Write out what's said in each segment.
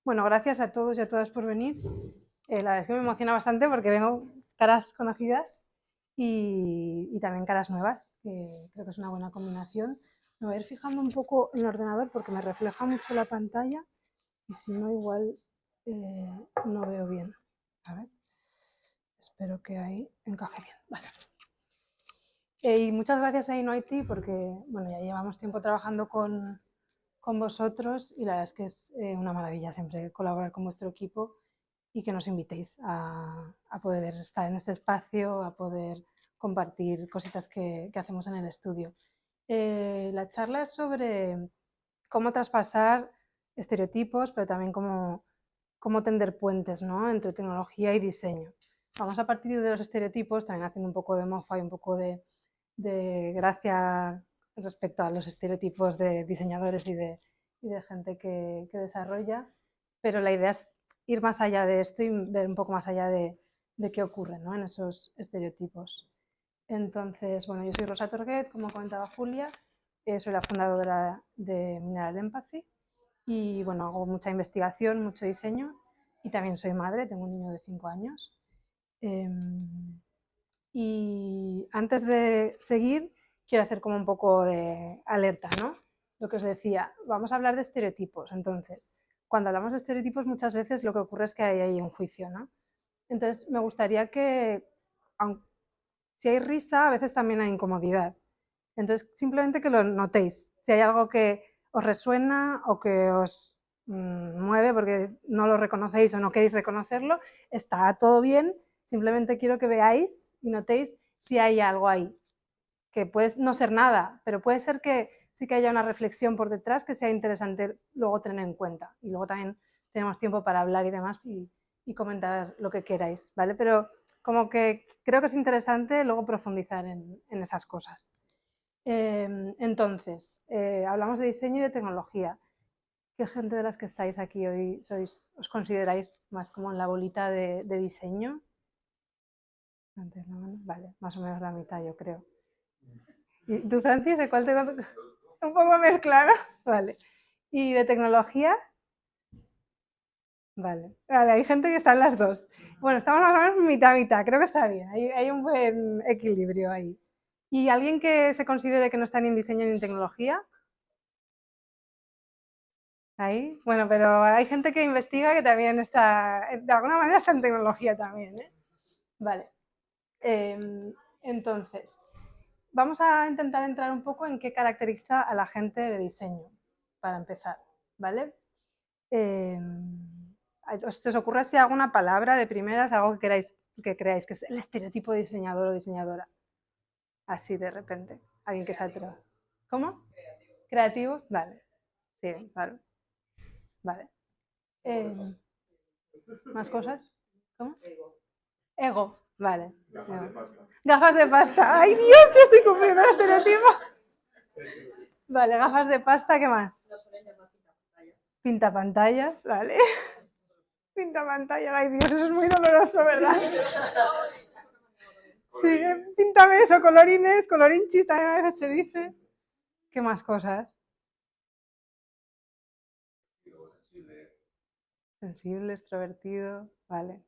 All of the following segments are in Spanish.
Bueno, gracias a todos y a todas por venir. La verdad es que me emociona bastante porque vengo caras conocidas y también caras nuevas, que creo que es una buena combinación. Me voy a ir fijando un poco en el ordenador porque me refleja mucho la pantalla y si no, igual no veo bien. A ver, espero que ahí encaje bien. Vale. Y muchas gracias a InnoIT porque bueno, ya llevamos tiempo trabajando con vosotros y la verdad es que es una maravilla siempre colaborar con vuestro equipo y que nos invitéis a poder estar en este espacio, a poder compartir cositas que hacemos en el estudio. La charla es sobre cómo traspasar estereotipos, pero también cómo tender puentes, ¿no?, entre tecnología y diseño. Vamos a partir de los estereotipos, también haciendo un poco de mofa y un poco de gracia respecto a los estereotipos de diseñadores y de gente que desarrolla, pero la idea es ir más allá de esto y ver un poco más allá de qué ocurre, ¿no?, en esos estereotipos. Entonces, bueno, yo soy Rosa Torguet, como comentaba Julia, soy la fundadora de Mineral Empathy y bueno, hago mucha investigación, mucho diseño y también soy madre, tengo un niño de 5 años. Y antes de seguir, quiero hacer como un poco de alerta, ¿no? Lo que os decía, vamos a hablar de estereotipos. Entonces, cuando hablamos de estereotipos, muchas veces lo que ocurre es que hay ahí un juicio, ¿no? Entonces, me gustaría que, si hay risa, a veces también hay incomodidad. Entonces, simplemente que lo notéis. Si hay algo que os resuena o que os mueve porque no lo reconocéis o no queréis reconocerlo, está todo bien. Simplemente quiero que veáis y notéis si hay algo ahí, que puede no ser nada, pero puede ser que sí que haya una reflexión por detrás que sea interesante luego tener en cuenta. Y luego también tenemos tiempo para hablar y demás y comentar lo que queráis, ¿vale? Pero como que creo que es interesante luego profundizar en esas cosas. Entonces, hablamos de diseño y de tecnología. ¿Qué gente de las que estáis aquí hoy os consideráis más como en la bolita de diseño? Vale, más o menos la mitad, yo creo. ¿Y tú, Francis, de cuál te un poco mezclado? Vale. ¿Y de tecnología? Vale. Vale, hay gente que está en las dos. Bueno, estamos más o menos mitad-mitad, creo que está bien. Hay un buen equilibrio ahí. ¿Y alguien que se considere que no está ni en diseño ni en tecnología? Ahí. Bueno, pero hay gente que investiga que también está, de alguna manera está en tecnología también, ¿eh? Vale. Entonces, vamos a intentar entrar un poco en qué caracteriza a la gente de diseño, para empezar, ¿vale? ¿Os ocurre así alguna palabra de primeras, algo que creáis que es el estereotipo de diseñador o diseñadora? Así de repente, alguien que se atreva. ¿Cómo? ¿Creativo? Vale. Sí, claro. Vale. ¿Más cosas? ¿Cómo? Ego, vale. Gafas de pasta. ¡Ay, Dios! Yo estoy cumpliendo el estereotipo. Vale, gafas de pasta, ¿qué más? Pintapantallas, vale. Pintapantallas, ay, Dios, eso es muy doloroso, ¿verdad? Sí, píntame eso, colorines, colorinchis, también a veces se dice. ¿Qué más cosas? Sensible, extrovertido, vale.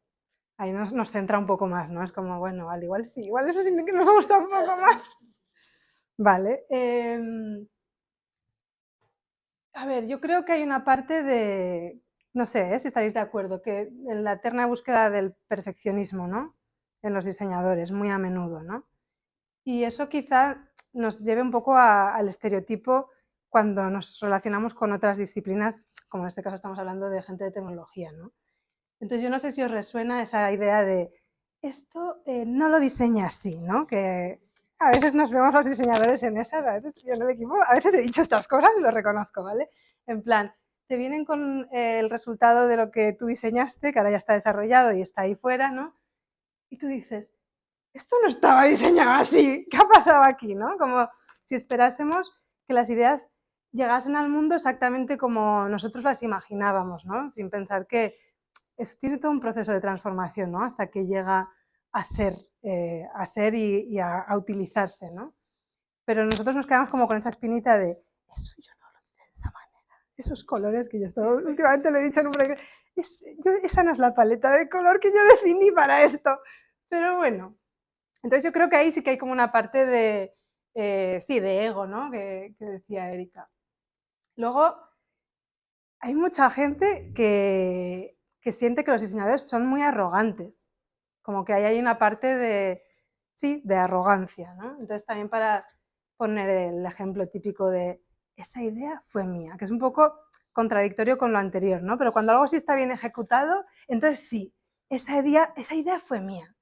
Ahí nos centra un poco más, ¿no? Es como, bueno, al igual sí, igual eso sí que nos gusta un poco más. Vale. A ver, yo creo que hay una parte de, no sé, si estaréis de acuerdo, que en la eterna búsqueda del perfeccionismo, ¿no? En los diseñadores, muy a menudo, ¿no? Y eso quizá nos lleve un poco al estereotipo cuando nos relacionamos con otras disciplinas, como en este caso estamos hablando de gente de tecnología, ¿no? Entonces yo no sé si os resuena esa idea de esto no lo diseña así, ¿no? Que a veces nos vemos los diseñadores en esa, a veces yo en el equipo, a veces he dicho estas cosas y lo reconozco, ¿vale? En plan, te vienen con el resultado de lo que tú diseñaste, que ahora ya está desarrollado y está ahí fuera, ¿no? Y tú dices, esto no estaba diseñado así, ¿qué ha pasado aquí, no? Como si esperásemos que las ideas llegasen al mundo exactamente como nosotros las imaginábamos, ¿no? Sin pensar que tiene todo un proceso de transformación, ¿no? Hasta que llega a ser y a utilizarse, ¿no? Pero nosotros nos quedamos como con esa espinita de, eso yo no lo hice de esa manera, esos colores que yo últimamente lo he dicho en un proyecto, esa no es la paleta de color que yo definí para esto, pero bueno. Entonces yo creo que ahí sí que hay como una parte de, sí, de ego, ¿no? Que decía Erika. Luego, hay mucha gente que siente que los diseñadores son muy arrogantes, como que ahí hay una parte de, sí, de arrogancia, ¿no? Entonces también para poner el ejemplo típico de esa idea fue mía, que es un poco contradictorio con lo anterior, ¿no? Pero cuando algo sí está bien ejecutado, entonces sí, esa idea fue mía.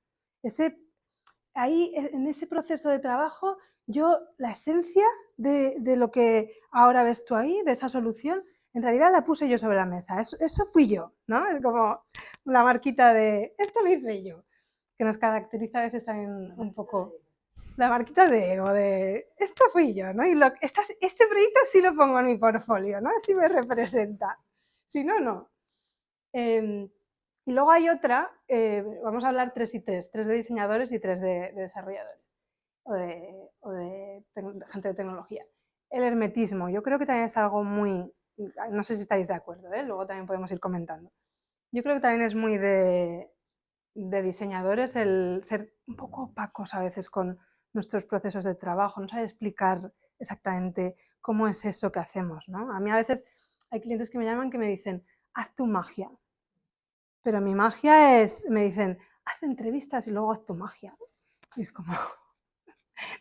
Ahí, en ese proceso de trabajo, yo, la esencia de lo que ahora ves tú ahí, de esa solución, en realidad la puse yo sobre la mesa. Eso fui yo, ¿no? Es como la marquita de, esto lo hice yo, que nos caracteriza a veces también un poco. La marquita de ego, de, esto fui yo, ¿no? Y este proyecto sí lo pongo en mi portfolio, ¿no? Así me representa. Si no, no. Y luego hay otra, vamos a hablar 3 y 3, 3 de diseñadores y 3 de desarrolladores o de gente de tecnología. El hermetismo, yo creo que también es algo muy, no sé si estáis de acuerdo, luego también podemos ir comentando. Yo creo que también es muy de diseñadores el ser un poco opacos a veces con nuestros procesos de trabajo, no saber explicar exactamente cómo es eso que hacemos, ¿no? A mí a veces hay clientes que me llaman que me dicen, haz tu magia. Pero mi magia es, me dicen, haz entrevistas y luego haz tu magia. Y es como,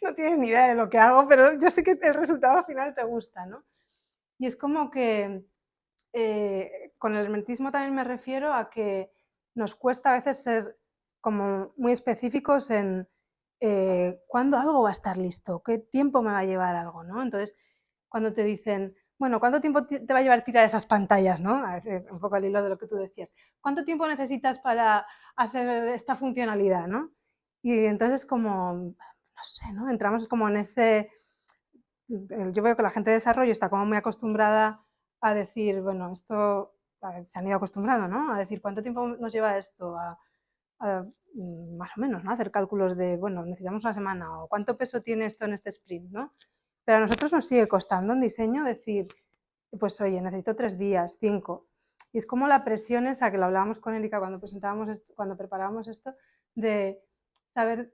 no tienes ni idea de lo que hago, pero yo sé que el resultado final te gusta, ¿no? Y es como que con el hermetismo también me refiero a que nos cuesta a veces ser como muy específicos en cuándo algo va a estar listo, qué tiempo me va a llevar algo, ¿no? Entonces, cuando te dicen, bueno, ¿cuánto tiempo te va a llevar tirar esas pantallas, ¿no? Un poco al hilo de lo que tú decías. ¿Cuánto tiempo necesitas para hacer esta funcionalidad, ¿no? Y entonces como, no sé, ¿no? Entramos como en ese... Yo veo que la gente de desarrollo está como muy acostumbrada a decir, bueno, esto se han ido acostumbrando, ¿no? A decir, ¿cuánto tiempo nos lleva esto? Más o menos, ¿no? Hacer cálculos de, bueno, necesitamos una semana o cuánto peso tiene esto en este sprint, ¿no? Pero a nosotros nos sigue costando en diseño decir, pues oye, necesito 3 días, 5. Y es como la presión esa que lo hablábamos con Erika cuando cuando preparábamos esto, de saber,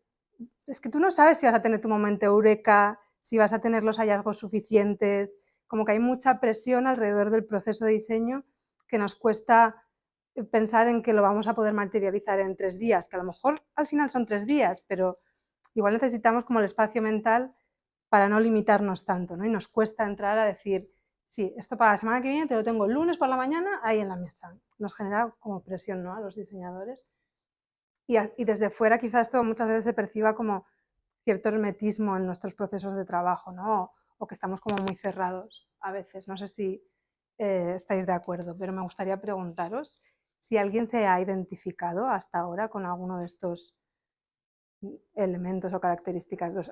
es que tú no sabes si vas a tener tu momento eureka, si vas a tener los hallazgos suficientes, como que hay mucha presión alrededor del proceso de diseño que nos cuesta pensar en que lo vamos a poder materializar en 3 días, que a lo mejor al final son 3 días, pero igual necesitamos como el espacio mental para no limitarnos tanto, ¿no? Y nos cuesta entrar a decir, sí, esto para la semana que viene te lo tengo el lunes por la mañana ahí en la mesa. Nos genera como presión, ¿no? A los diseñadores. Y desde fuera quizás esto muchas veces se perciba como cierto hermetismo en nuestros procesos de trabajo, ¿no? O que estamos como muy cerrados a veces. No sé si estáis de acuerdo, pero me gustaría preguntaros si alguien se ha identificado hasta ahora con alguno de estos elementos o características.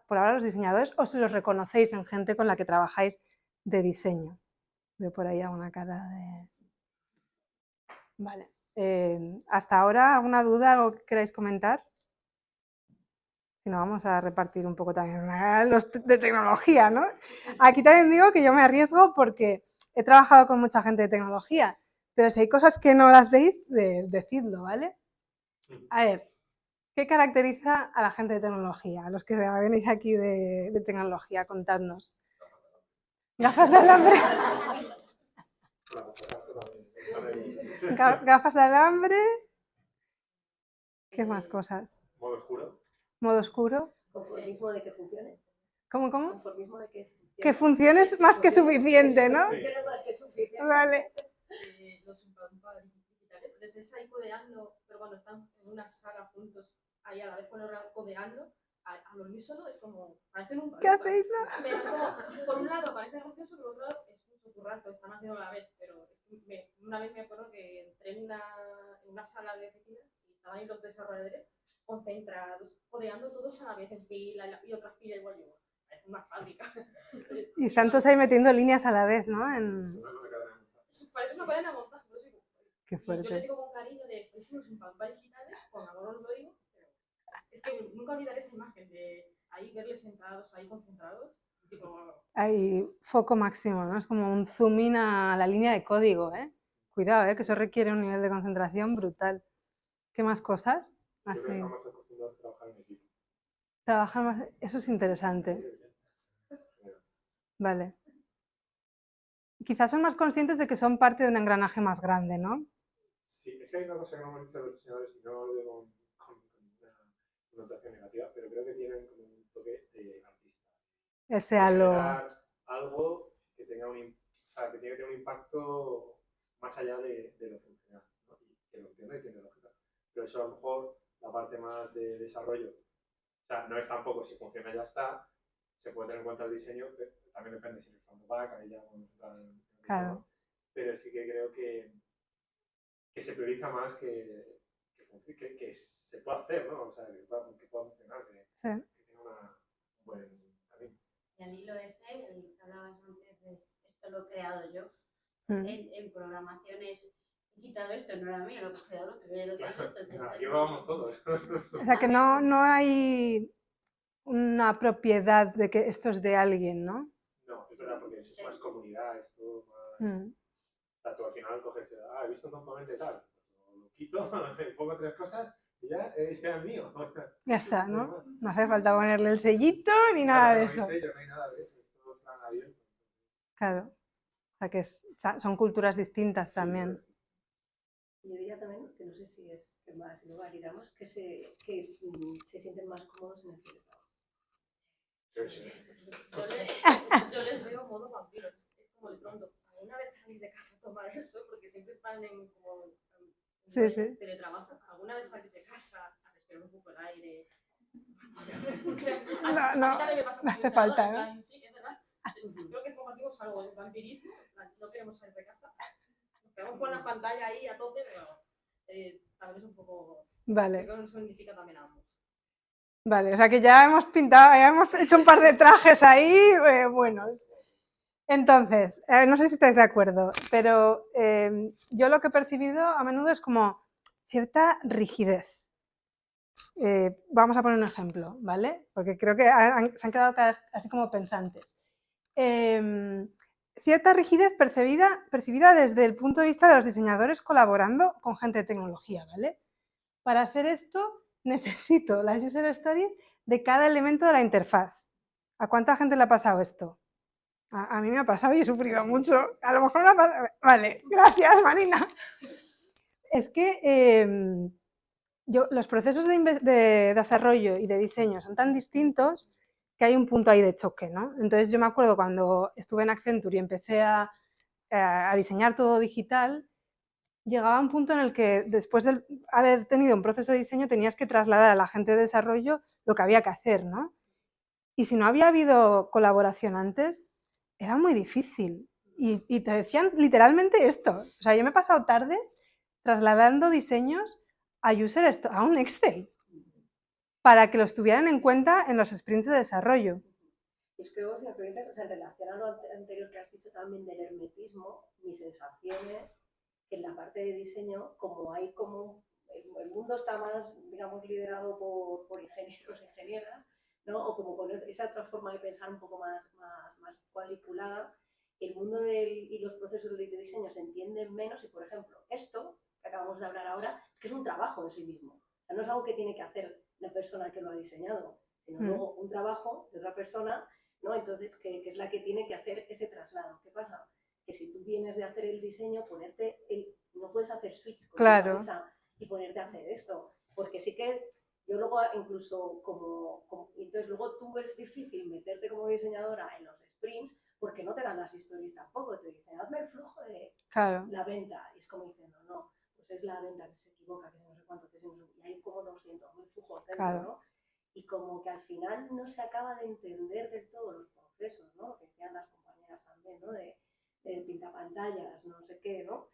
Por ahora los diseñadores, o si los reconocéis en gente con la que trabajáis de diseño. Veo por ahí alguna cara de... Vale. ¿Hasta ahora alguna duda, algo que queráis comentar? Si no, vamos a repartir un poco también los de tecnología, ¿no? Aquí también digo que yo me arriesgo porque he trabajado con mucha gente de tecnología, pero si hay cosas que no las veis, decidlo, ¿vale? A ver, ¿qué caracteriza a la gente de tecnología? A los que venís aquí de tecnología, contadnos. Gafas de alambre. Gafas de alambre. ¿Qué más cosas? Modo oscuro. Modo oscuro. Conformismo de que funcione. ¿Cómo? Conformismo de que funcione. Que funcione es más que suficiente, ¿no? Sí. Más que suficiente. Vale. Los digitales les ves ahí codeando, pero cuando están en una sala juntos, ahí a la vez codeando, al unísono es como, parecen un ¿Qué hacéis? pero es como, por un lado parece gracioso, por otro lado es mucho currato, están haciendo a la vez, pero una vez me acuerdo que entré en una sala de oficina y estaban ahí los desarrolladores concentrados, codeando todos a la vez en fila y otra fila igual yo. Es una fábrica. Y están todos ahí metiendo líneas a la vez, ¿no? Parece una cadena de montaje, no sé. Qué fuerte. Y yo les digo con cariño de sois unos impalpables digitales, con amor os lo digo, pero es que nunca olvidaré esa imagen de ahí verles sentados, ahí concentrados. Tipo, Hay foco máximo, ¿no? Es como un zoom in a la línea de código, ¿eh? Cuidado, ¿eh? Que eso requiere un nivel de concentración brutal. ¿Qué más cosas? Yo creo que Así, estamos acostumbrados a trabajar en equipo. trabajar más... Eso es interesante. Vale. Quizás son más conscientes de que son parte de un engranaje más grande, ¿no? Sí, es que hay una cosa que no hemos dicho los diseñadores y no lo digo con una connotación negativa, pero creo que tienen como un toque de artista. Ese De halo. generar algo que tenga o sea, que tiene que tener un impacto más allá de lo funcional, ¿no? Y que lo entienda y tiene lógica. Pero eso a lo mejor la parte más de desarrollo, o sea, no es tampoco si funciona ya está, se puede tener en cuenta el diseño, también depende si es front o back, ahí ya podemos entrar en el Claro. tema, pero sí que creo que se prioriza más que se pueda hacer, ¿no? O sea, que pueda funcionar, que Sí. tenga un buen camino. Y al hilo ese, el que hablabas antes de esto lo he creado yo, Mm. en programación es, he quitado esto, no era mío, lo he cogido al otro, y lo que es esto. Aquí vamos todos. O sea, que no hay una propiedad de que esto es de alguien, ¿no? No, es verdad, porque es más comunidad, es todo más... Mm. O sea, tú al final coges, he visto un componente tal, pues lo quito, le pongo 3 cosas y ya sea mío. Ya está, ¿no? No hace falta ponerle el sellito ni nada de eso. No hay sello, no hay nada de eso, es todo plan abierto. Claro. O sea, que son culturas distintas Sí, también. sí. Yo diría también, que no sé si es que más, si lo validamos, que se sienten más cómodos en el teletrabajo. Sí. yo les veo modo vampiros. Es como de pronto, ¿alguna vez salís de casa a tomar eso? Porque siempre están en como Sí. teletrabajan. ¿Alguna vez salís de casa a respirar un poco el aire? No, A mí también me pasa no con hace el falta, en ¿no? plan, sí, es verdad. Creo que compartimos algo del vampirismo. En plan, no queremos salir de casa. Nos quedamos con la pantalla ahí a tope, pero también es un poco... Vale. Creo que nos unifica también a ambos. Vale, o sea que ya hemos pintado, ya hemos hecho un par de trajes ahí buenos. Entonces, no sé si estáis de acuerdo, pero yo lo que he percibido a menudo es como cierta rigidez. Vamos a poner un ejemplo, ¿vale? Porque creo que se han quedado así como pensantes. Cierta rigidez percibida desde el punto de vista de los diseñadores colaborando con gente de tecnología, ¿vale? Para hacer esto necesito las user stories de cada elemento de la interfaz. ¿A cuánta gente le ha pasado esto? A mí me ha pasado y he sufrido mucho. A lo mejor me ha pasado... Vale, gracias, Marina. Es que los procesos de desarrollo y de diseño son tan distintos que hay un punto ahí de choque, ¿no? Entonces yo me acuerdo cuando estuve en Accenture y empecé a diseñar todo digital, llegaba un punto en el que después de haber tenido un proceso de diseño tenías que trasladar a la gente de desarrollo lo que había que hacer, ¿no? Y si no había habido colaboración antes, era muy difícil. Y te decían literalmente esto. O sea, yo me he pasado tardes trasladando diseños a un Excel para que los tuvieran en cuenta en los sprints de desarrollo. Es que vos, si me preguntas, o sea, en relación a lo anterior que has dicho también del hermetismo, mi sensación es que en la parte de diseño, como hay como el mundo está más, digamos, liderado por ingenieros e ingenieras, ¿no? O como con esa otra forma de pensar un poco más cuadriculada, el mundo y los procesos de diseño se entienden menos y, por ejemplo, esto que acabamos de hablar ahora, es que es un trabajo en sí mismo. O sea, no es algo que tiene que hacer la persona que lo ha diseñado, sino luego un trabajo de otra persona, ¿no? Entonces, que es la que tiene que hacer ese traslado. ¿Qué pasa? Que si tú vienes de hacer el diseño, no puedes hacer switch con la cabeza y ponerte a hacer esto, porque sí que yo luego incluso entonces luego tú es difícil meterte como diseñadora en los sprints porque no te dan las historias tampoco, te dicen hazme el flujo de la venta y es como diciendo no, pues es la venta que se equivoca, que no sé cuánto, y hay como 200.000 flujos dentro, ¿no? Y como que al final no se acaba de entender del todo los procesos, ¿no? Que decían las compañeras también, ¿no? De pintapantallas, no sé qué, ¿no?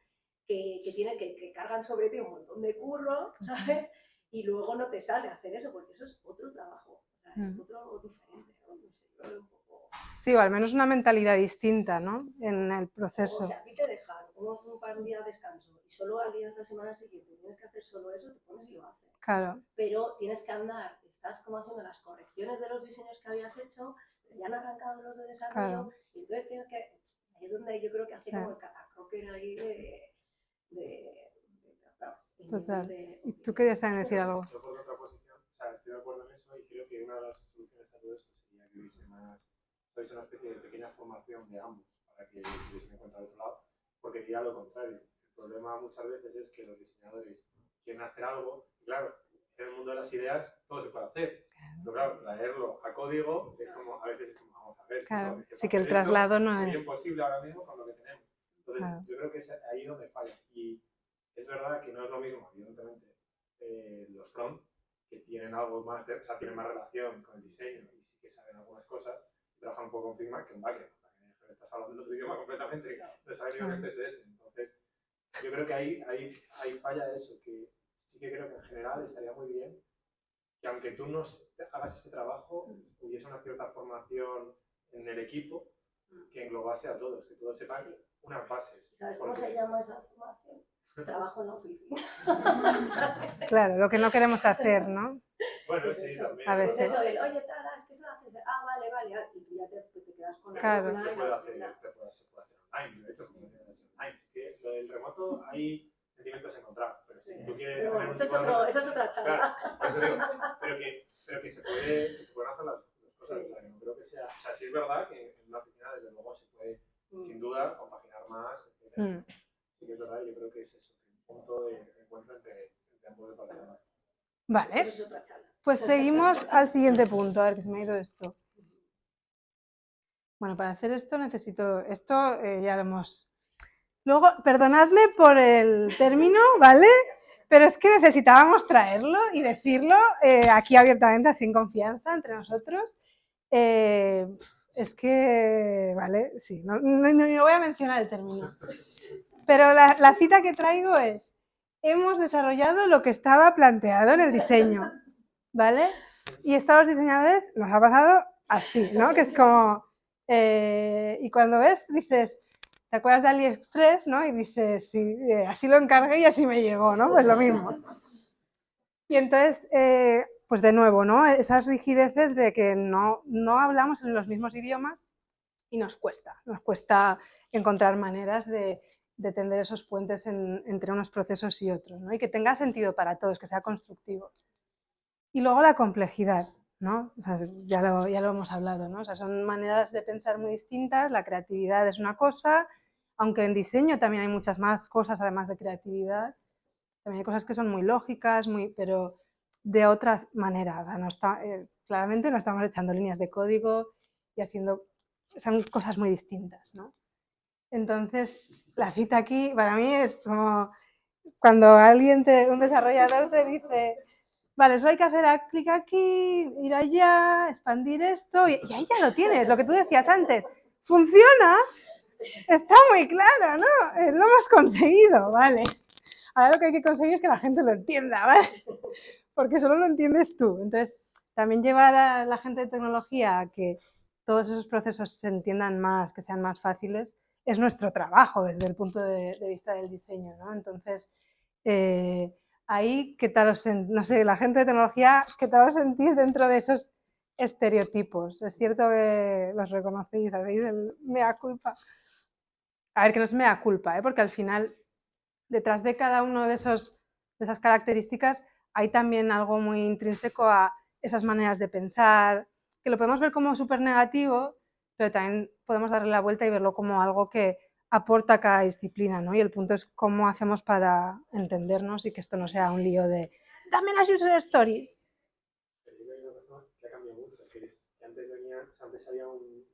Que cargan sobre ti un montón de curro, ¿sabes? Y luego no te sale hacer eso, porque eso es otro trabajo, o sea, es otro diferente, ¿no? No sé, yo veo un poco... Sí, o al menos una mentalidad distinta, ¿no? En el proceso. O sea, a ti te dejan un par de días de descanso y solo al día de la semana siguiente tienes que hacer solo eso, te pones y lo haces. Claro. Pero tienes que andar, estás como haciendo las correcciones de los diseños que habías hecho, pero ya han arrancado los de desarrollo, Claro. y entonces tienes que, ahí es donde yo creo que hace Claro. como el catacroker ahí vamos, el Total. nivel de Y tú querías también decir algo. Yo por otra posición, o sea, estoy de acuerdo en eso y creo que una de las soluciones a todo esto sería que hubiese más, hubiese una especie de pequeña formación de ambos para que tuviesen en cuenta al otro lado, porque diría lo contrario. El problema muchas veces es que los diseñadores quieren hacer algo y claro, en el mundo de las ideas todo se puede hacer. Pero claro, traerlo a código es como, a veces es como, vamos a ver, Claro, chico, es que sí que el hacer esto traslado no sería es... imposible ahora mismo con lo que tenemos. Entonces, Claro. yo creo que es ahí donde falla. Y es verdad que no es lo mismo, evidentemente, los front, que tienen algo más, o sea, tienen más relación con el diseño y sí que saben algunas cosas, trabajan un poco con Figma que en backend. Estás hablando de otro idioma completamente, no saben ni un CSS. Entonces, yo creo que ahí falla eso, que sí que creo que en general estaría muy bien que aunque tú no hagas ese trabajo, hubiese una cierta formación en el equipo que englobase a todos, que todos sepan unas bases. ¿Sabes cómo se llama esa formación? Trabajo en la oficina. Claro, lo que no queremos hacer, ¿no? Bueno, Es sí, eso. también. A Es veces. eso del, oye, Tara, es que eso lo haces. Ah, vale, vale. Y tú ya te quedas con la Claro. bola Se y puede la- hacer online, de hecho, como decías online. Sí que lo del remoto hay sentimientos encontrados, pero si tú quieres Pero tener bueno, un eso es, tipo de... esa es otra charla. Claro, por eso digo, pero que se pueden hacer las cosas. Sí. O sea, que no creo que sea... O sea, sí es verdad que en una oficina, desde luego, se puede, sin duda, compaginar más, etc. Sí que es verdad, yo creo que es eso, un punto de encuentro entre ambos departamentos. Vale, Eso es otra charla. pues seguimos al siguiente punto. A ver, que se me ha ido esto. Bueno, para hacer esto necesito... Esto ya lo hemos... Luego, perdonadme por el término, ¿vale? Pero es que necesitábamos traerlo y decirlo aquí abiertamente, así en confianza, entre nosotros. Es que, vale, sí, no voy a mencionar el término. Pero la cita que traigo es, hemos desarrollado lo que estaba planteado en el diseño, ¿vale? Y esto a los diseñadores nos ha pasado así, ¿no? Que es como, y cuando ves, dices, ¿te acuerdas de AliExpress, no? Y dices, sí, así lo encargué y así me llegó, ¿no? Pues lo mismo. Y entonces, pues de nuevo, ¿no? Esas rigideces de que no hablamos en los mismos idiomas y nos cuesta encontrar maneras de tender esos puentes entre unos procesos y otros, ¿no? Y que tenga sentido para todos, que sea constructivo. Y luego la complejidad, ¿no? O sea, ya lo hemos hablado, ¿no? O sea, son maneras de pensar muy distintas, la creatividad es una cosa, aunque en diseño también hay muchas más cosas además de creatividad, también hay cosas que son muy lógicas, pero de otra manera, o sea, no está, claramente no estamos echando líneas de código y haciendo, son cosas muy distintas, ¿no? Entonces, la cita aquí para mí es como cuando un desarrollador te dice, vale, eso hay que hacer clic aquí, ir allá, expandir esto, y ahí ya lo tienes, lo que tú decías antes. ¿Funciona? Está muy claro, ¿no? Lo hemos conseguido, ¿vale? Ahora lo que hay que conseguir es que la gente lo entienda, ¿vale? Porque solo lo entiendes tú. Entonces, también llevar a la gente de tecnología a que todos esos procesos se entiendan más, que sean más fáciles, es nuestro trabajo desde el punto de vista del diseño, ¿no? Entonces, ahí, ¿qué tal os no sé, la gente de tecnología, qué tal os sentís dentro de esos estereotipos? Es cierto que los reconocéis, hacéis el mea culpa. A ver, que no es mea culpa, porque al final, detrás de cada uno de esas características, hay también algo muy intrínseco a esas maneras de pensar, que lo podemos ver como súper negativo, pero también podemos darle la vuelta y verlo como algo que aporta a cada disciplina, ¿no? Y el punto es cómo hacemos para entendernos y que esto no sea un lío de ¡dame las user stories! Pero yo creo que hay una cosa que ha cambiado mucho, que es que antes había un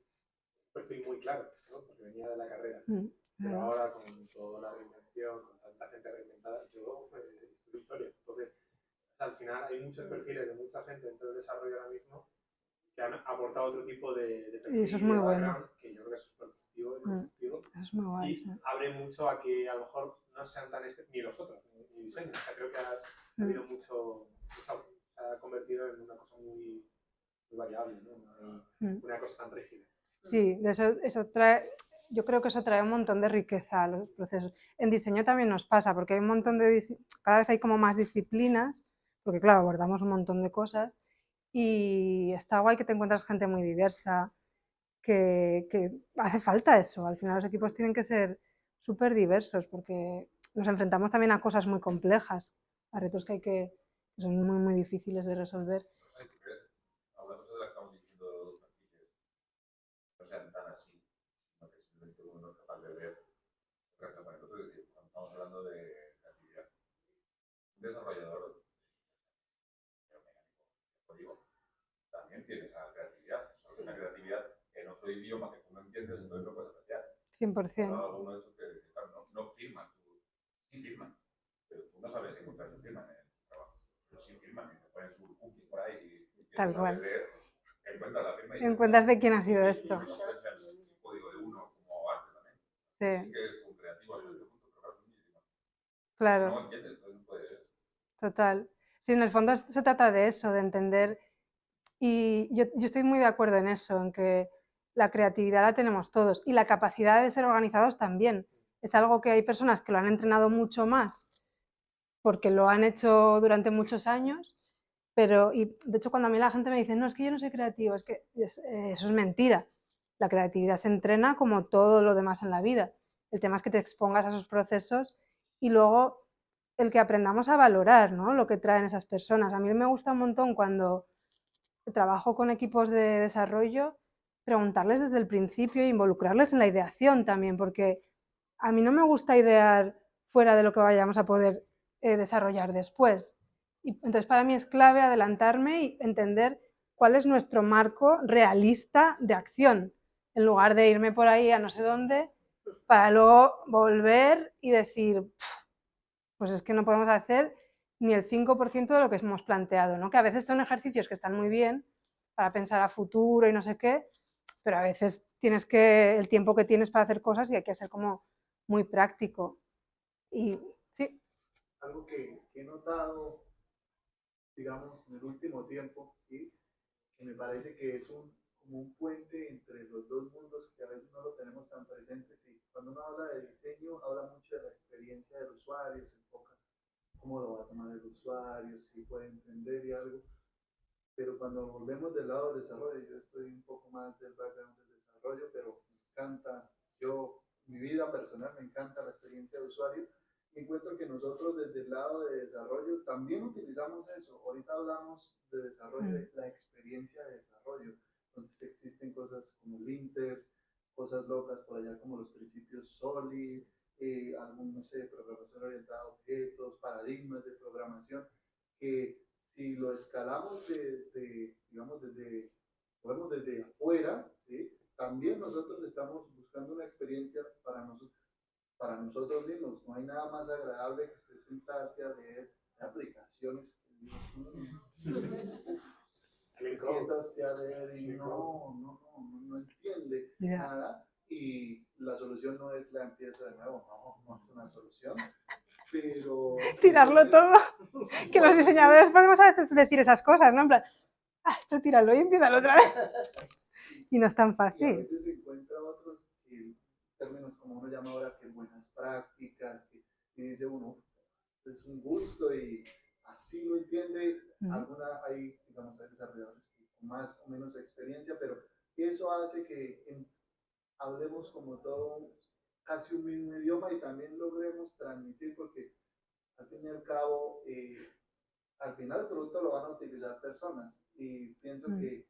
perfil muy claro, ¿no? Porque venía de la carrera. Pero ahora, con toda la reinvención, con tanta gente reinventada, yo estudio historia. Entonces, al final hay muchos perfiles de mucha gente dentro del desarrollo ahora mismo que han aportado otro tipo de perfil, y eso es muy bueno, que yo creo que es súper positivo y constructivo. Es muy guay, y abre mucho a que a lo mejor no sean tan ni los otros, ni diseño. O sea, creo que ha habido mucho, se ha convertido en una cosa muy variable, ¿no? No hay una cosa tan rígida. Sí, eso trae, yo creo que eso trae un montón de riqueza a los procesos. En diseño también nos pasa, porque hay un montón cada vez hay como más disciplinas, porque claro, abordamos un montón de cosas y está guay que te encuentras gente muy diversa que hace falta eso. Al final los equipos tienen que ser súper diversos porque nos enfrentamos también a cosas muy complejas, a retos que son muy, muy difíciles de resolver. Algunas cosas de las que estamos diciendo de los perfiles no sean tan así, sino que simplemente uno es capaz de ver frente con el otro. Es decir, cuando estamos hablando de creatividad, un desarrollador de código también tiene esa creatividad, solo una creatividad en otro idioma que tú no entiendes, entonces no puedes apreciar. 100%. Alguno de estos que claro, no firmas, tú sí firman, pero tú no sabes encontrar su firma en el trabajo. Pero sí firman y te ponen su cookie por ahí y Tal cual. leer, encuentras la firma y Encuentras de quién ha sido esto. incluso puede ser el código de uno como arte también. Sí, Sí que es un creativo hasta cierto punto, pero claro, son idiomas. claro. No entiendes, entonces no puedes. Total. Sí, en el fondo se trata de eso, de entender. Y yo estoy muy de acuerdo en eso, en que la creatividad la tenemos todos y la capacidad de ser organizados también. Es algo que hay personas que lo han entrenado mucho más porque lo han hecho durante muchos años, pero y de hecho cuando a mí la gente me dice, no, es que yo no soy creativo, es que eso es mentira. La creatividad se entrena como todo lo demás en la vida. El tema es que te expongas a esos procesos y luego el que aprendamos a valorar, ¿no?, lo que traen esas personas. A mí me gusta un montón cuando trabajo con equipos de desarrollo, preguntarles desde el principio e involucrarles en la ideación también, porque a mí no me gusta idear fuera de lo que vayamos a poder desarrollar después. Y entonces para mí es clave adelantarme y entender cuál es nuestro marco realista de acción, en lugar de irme por ahí a no sé dónde, para luego volver y decir, pues es que no podemos hacer ni el 5% de lo que hemos planteado, ¿no? Que a veces son ejercicios que están muy bien para pensar a futuro y no sé qué, pero a veces tienes que, el tiempo que tienes para hacer cosas y hay que ser como muy práctico. Y sí. Algo que he notado, digamos, en el último tiempo, ¿sí?, que me parece que es como un puente entre los dos mundos que a veces no lo tenemos tan presente. ¿Sí? Cuando uno habla de diseño, habla mucho de la experiencia del usuario, se enfoca cómo lo va a tomar el usuario, si puede entender y algo. Pero cuando volvemos del lado del desarrollo, yo estoy un poco más del background del desarrollo, pero me encanta, mi vida personal me encanta la experiencia de usuario. Y encuentro que nosotros desde el lado de desarrollo también utilizamos eso. Ahorita hablamos de desarrollo, de la experiencia de desarrollo. Entonces existen cosas como linters, cosas locas por allá como los principios SOLID, algún, no sé, programación orientada a objetos, paradigmas de programación, que si lo escalamos digamos, podemos desde afuera, ¿sí?, también nosotros estamos buscando una experiencia para nosotros mismos. No hay nada más agradable que usted sentarse a leer aplicaciones que se sienta usted a leer y no entiende nada, y la solución no es la empieza de nuevo, no es una solución. Pero tirarlo todo, que los diseñadores podemos a veces decir esas cosas, ¿no? En plan, esto tíralo y empiézalo otra vez. Y no es tan Y a fácil. veces se encuentra otros términos como uno llama ahora que buenas prácticas, y dice uno, es un gusto y así lo entiende. Hay, digamos, hay desarrolladores con más o menos experiencia, pero eso hace que hablemos como todo casi un mismo idioma y también logremos transmitir, porque al fin y al cabo, al final el producto lo van a utilizar personas, y pienso que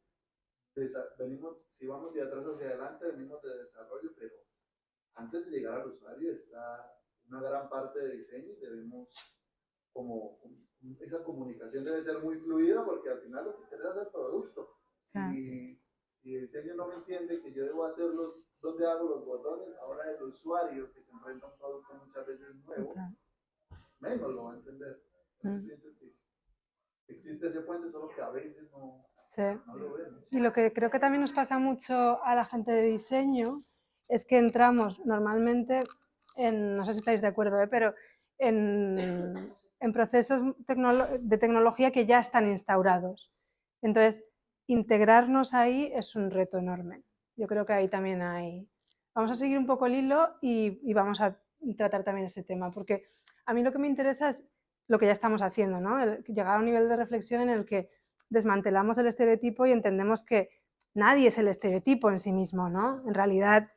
venimos, si vamos de atrás hacia adelante, venimos de desarrollo, pero antes de llegar al usuario está una gran parte de diseño, y debemos, como esa comunicación debe ser muy fluida, porque al final lo que interesa es el producto. Si el diseño no me entiende que yo debo hacerlos, ¿dónde hago los botones? Ahora el usuario que se enfrenta a un producto muchas veces nuevo, menos lo va a entender. Entonces pienso que existe ese puente, solo que a veces no lo vemos. Y lo que creo que también nos pasa mucho a la gente de diseño es que entramos normalmente en, no sé si estáis de acuerdo, pero en procesos de tecnología que ya están instaurados. Entonces, integrarnos ahí es un reto enorme. Yo creo que ahí también hay... Vamos a seguir un poco el hilo y vamos a tratar también ese tema, porque a mí lo que me interesa es lo que ya estamos haciendo, ¿no? Llegar a un nivel de reflexión en el que desmantelamos el estereotipo y entendemos que nadie es el estereotipo en sí mismo, ¿no? En realidad,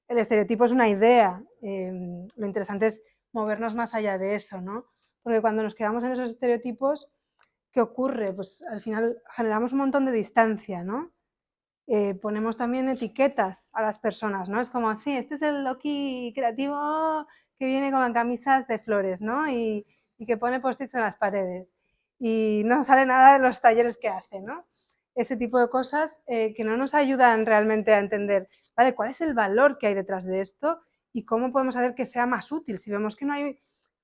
el estereotipo es una idea. Lo interesante es movernos más allá de eso, ¿no? Porque cuando nos quedamos en esos estereotipos, ¿qué ocurre? Pues al final generamos un montón de distancia, ¿no? Ponemos también etiquetas a las personas, ¿no? Es como, sí, este es el loqui creativo que viene con camisas de flores, ¿no? Y que pone post-its en las paredes. Y no sale nada de los talleres que hace, ¿no? Ese tipo de cosas que no nos ayudan realmente a entender, ¿vale? ¿Cuál es el valor que hay detrás de esto? Y cómo podemos hacer que sea más útil. Si vemos que no hay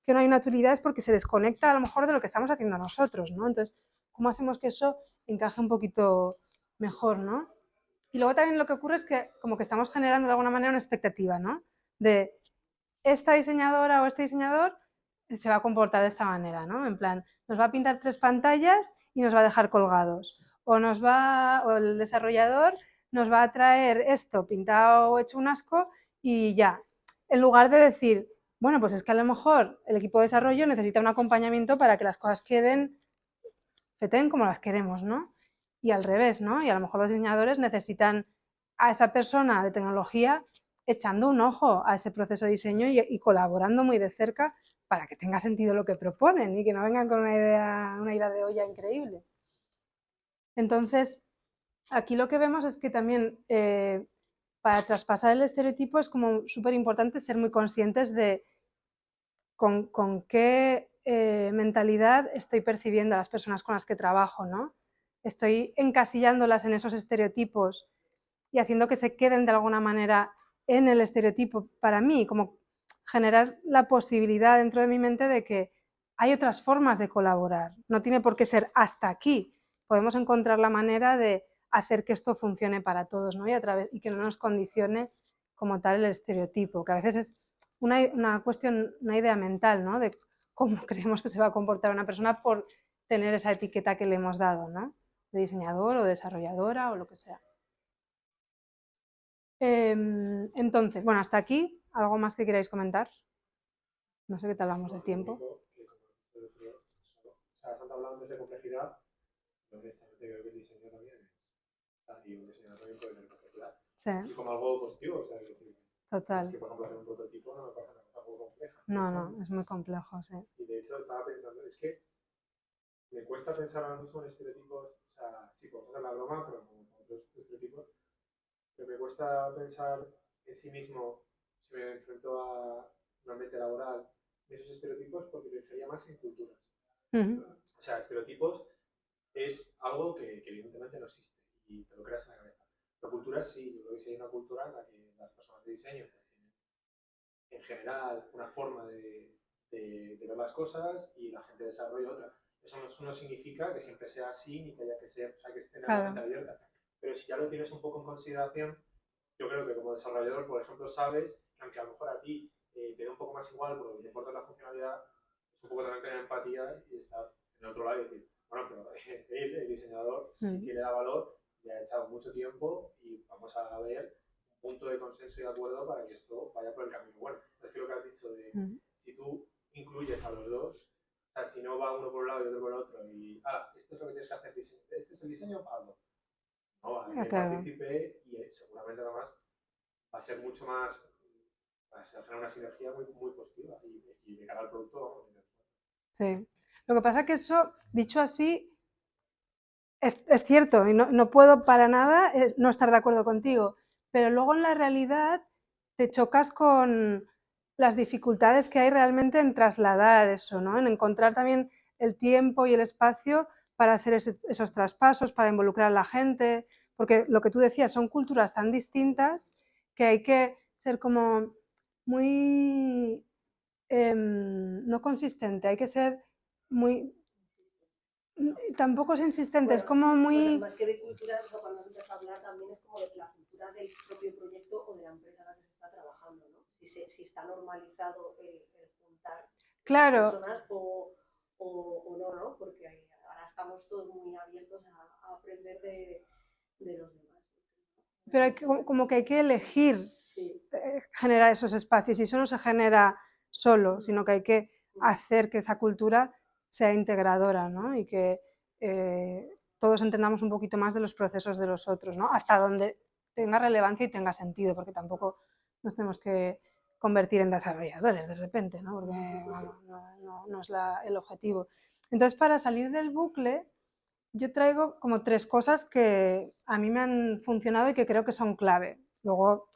una utilidad es porque se desconecta a lo mejor de lo que estamos haciendo nosotros, ¿no? Entonces, ¿cómo hacemos que eso encaje un poquito mejor, ¿no? Y luego también lo que ocurre es que como que estamos generando de alguna manera una expectativa, ¿no? De esta diseñadora o este diseñador se va a comportar de esta manera, ¿no? En plan, nos va a pintar 3 pantallas y nos va a dejar colgados. O el desarrollador nos va a traer esto pintado o hecho un asco y ya. En lugar de decir, bueno, pues es que a lo mejor el equipo de desarrollo necesita un acompañamiento para que las cosas queden como las queremos, ¿no? Y al revés, ¿no? Y a lo mejor los diseñadores necesitan a esa persona de tecnología echando un ojo a ese proceso de diseño y colaborando muy de cerca para que tenga sentido lo que proponen y que no vengan con una idea de olla increíble. Entonces, aquí lo que vemos es que también para traspasar el estereotipo es como súper importante ser muy conscientes de con qué mentalidad estoy percibiendo a las personas con las que trabajo, ¿no? Estoy encasillándolas en esos estereotipos y haciendo que se queden de alguna manera en el estereotipo para mí, como generar la posibilidad dentro de mi mente de que hay otras formas de colaborar, no tiene por qué ser hasta aquí, podemos encontrar la manera de hacer que esto funcione para todos, ¿no? y que no nos condicione como tal el estereotipo, que a veces es una cuestión, una idea mental, ¿no? De cómo creemos que se va a comportar una persona por tener esa etiqueta que le hemos dado, ¿no? De diseñador o desarrolladora o lo que sea. Entonces, bueno, hasta aquí, ¿algo más que queráis comentar? No sé qué tal vamos de tiempo. Has hablado antes de complejidad, honestamente creo que el diseño también y un diseñador también puede tener complejidad. Sí. Y como algo positivo, o sea, Total. que por ejemplo hacer un prototipo no me parece una cosa muy compleja. No, es muy complejo, sí. Y de hecho estaba pensando, es que me cuesta pensar ahora mismo en estereotipos, o sea, sí, podemos hacer la broma, pero con otros estereotipos, que me cuesta pensar en sí mismo si me enfrento a un ambiente laboral de esos estereotipos porque pensaría más en culturas. O sea, estereotipos es algo que evidentemente no existe y te lo creas en la cabeza. La cultura sí, yo creo que sí hay una cultura en la que las personas de diseño pues, tienen en general una forma de ver las cosas y la gente de desarrollo otra. Eso no significa que siempre sea así ni que haya que ser, o sea, que esté en la mente abierta. Pero si ya lo tienes un poco en consideración, yo creo que como desarrollador, por ejemplo, sabes que aunque a lo mejor a ti te da un poco más igual porque te importa la funcionalidad, es un poco también tener empatía y estar en el otro lado y decir, bueno, pero el diseñador sí que le da valor y ha echado mucho tiempo y vamos a ver un punto de consenso y de acuerdo para que esto vaya por el camino bueno. Es que lo que has dicho de si tú incluyes a los dos, o sea, si no va uno por un lado y otro por el otro y, esto es lo que tienes que hacer, este es el diseño, hazlo. No, aquí partícipe y seguramente además va a ser mucho más, va a generar una sinergia muy, muy positiva y de cara al producto. Sí. Lo que pasa es que eso, dicho así, es cierto y no puedo para nada no estar de acuerdo contigo, pero luego en la realidad te chocas con las dificultades que hay realmente en trasladar eso, ¿no? En encontrar también el tiempo y el espacio para hacer esos traspasos, para involucrar a la gente, porque lo que tú decías, son culturas tan distintas que hay que ser como muy, no consistente, hay que ser muy... Tampoco es insistente, bueno, es como muy... Pues más que de cultura, cuando empiezas a hablar también es como de la cultura del propio proyecto o de la empresa en la que se está trabajando, ¿no? Si está normalizado el juntar personas o no, ¿no? Porque ahora estamos todos muy abiertos a aprender de los demás. Pero hay como que hay que elegir generar esos espacios y eso no se genera solo, sino que hay que hacer que esa cultura sea integradora, ¿no? Y que todos entendamos un poquito más de los procesos de los otros, ¿no? Hasta donde tenga relevancia y tenga sentido, porque tampoco nos tenemos que convertir en desarrolladores de repente, ¿no? Porque vamos, no es el objetivo. Entonces, para salir del bucle, yo traigo como 3 cosas que a mí me han funcionado y que creo que son clave. Luego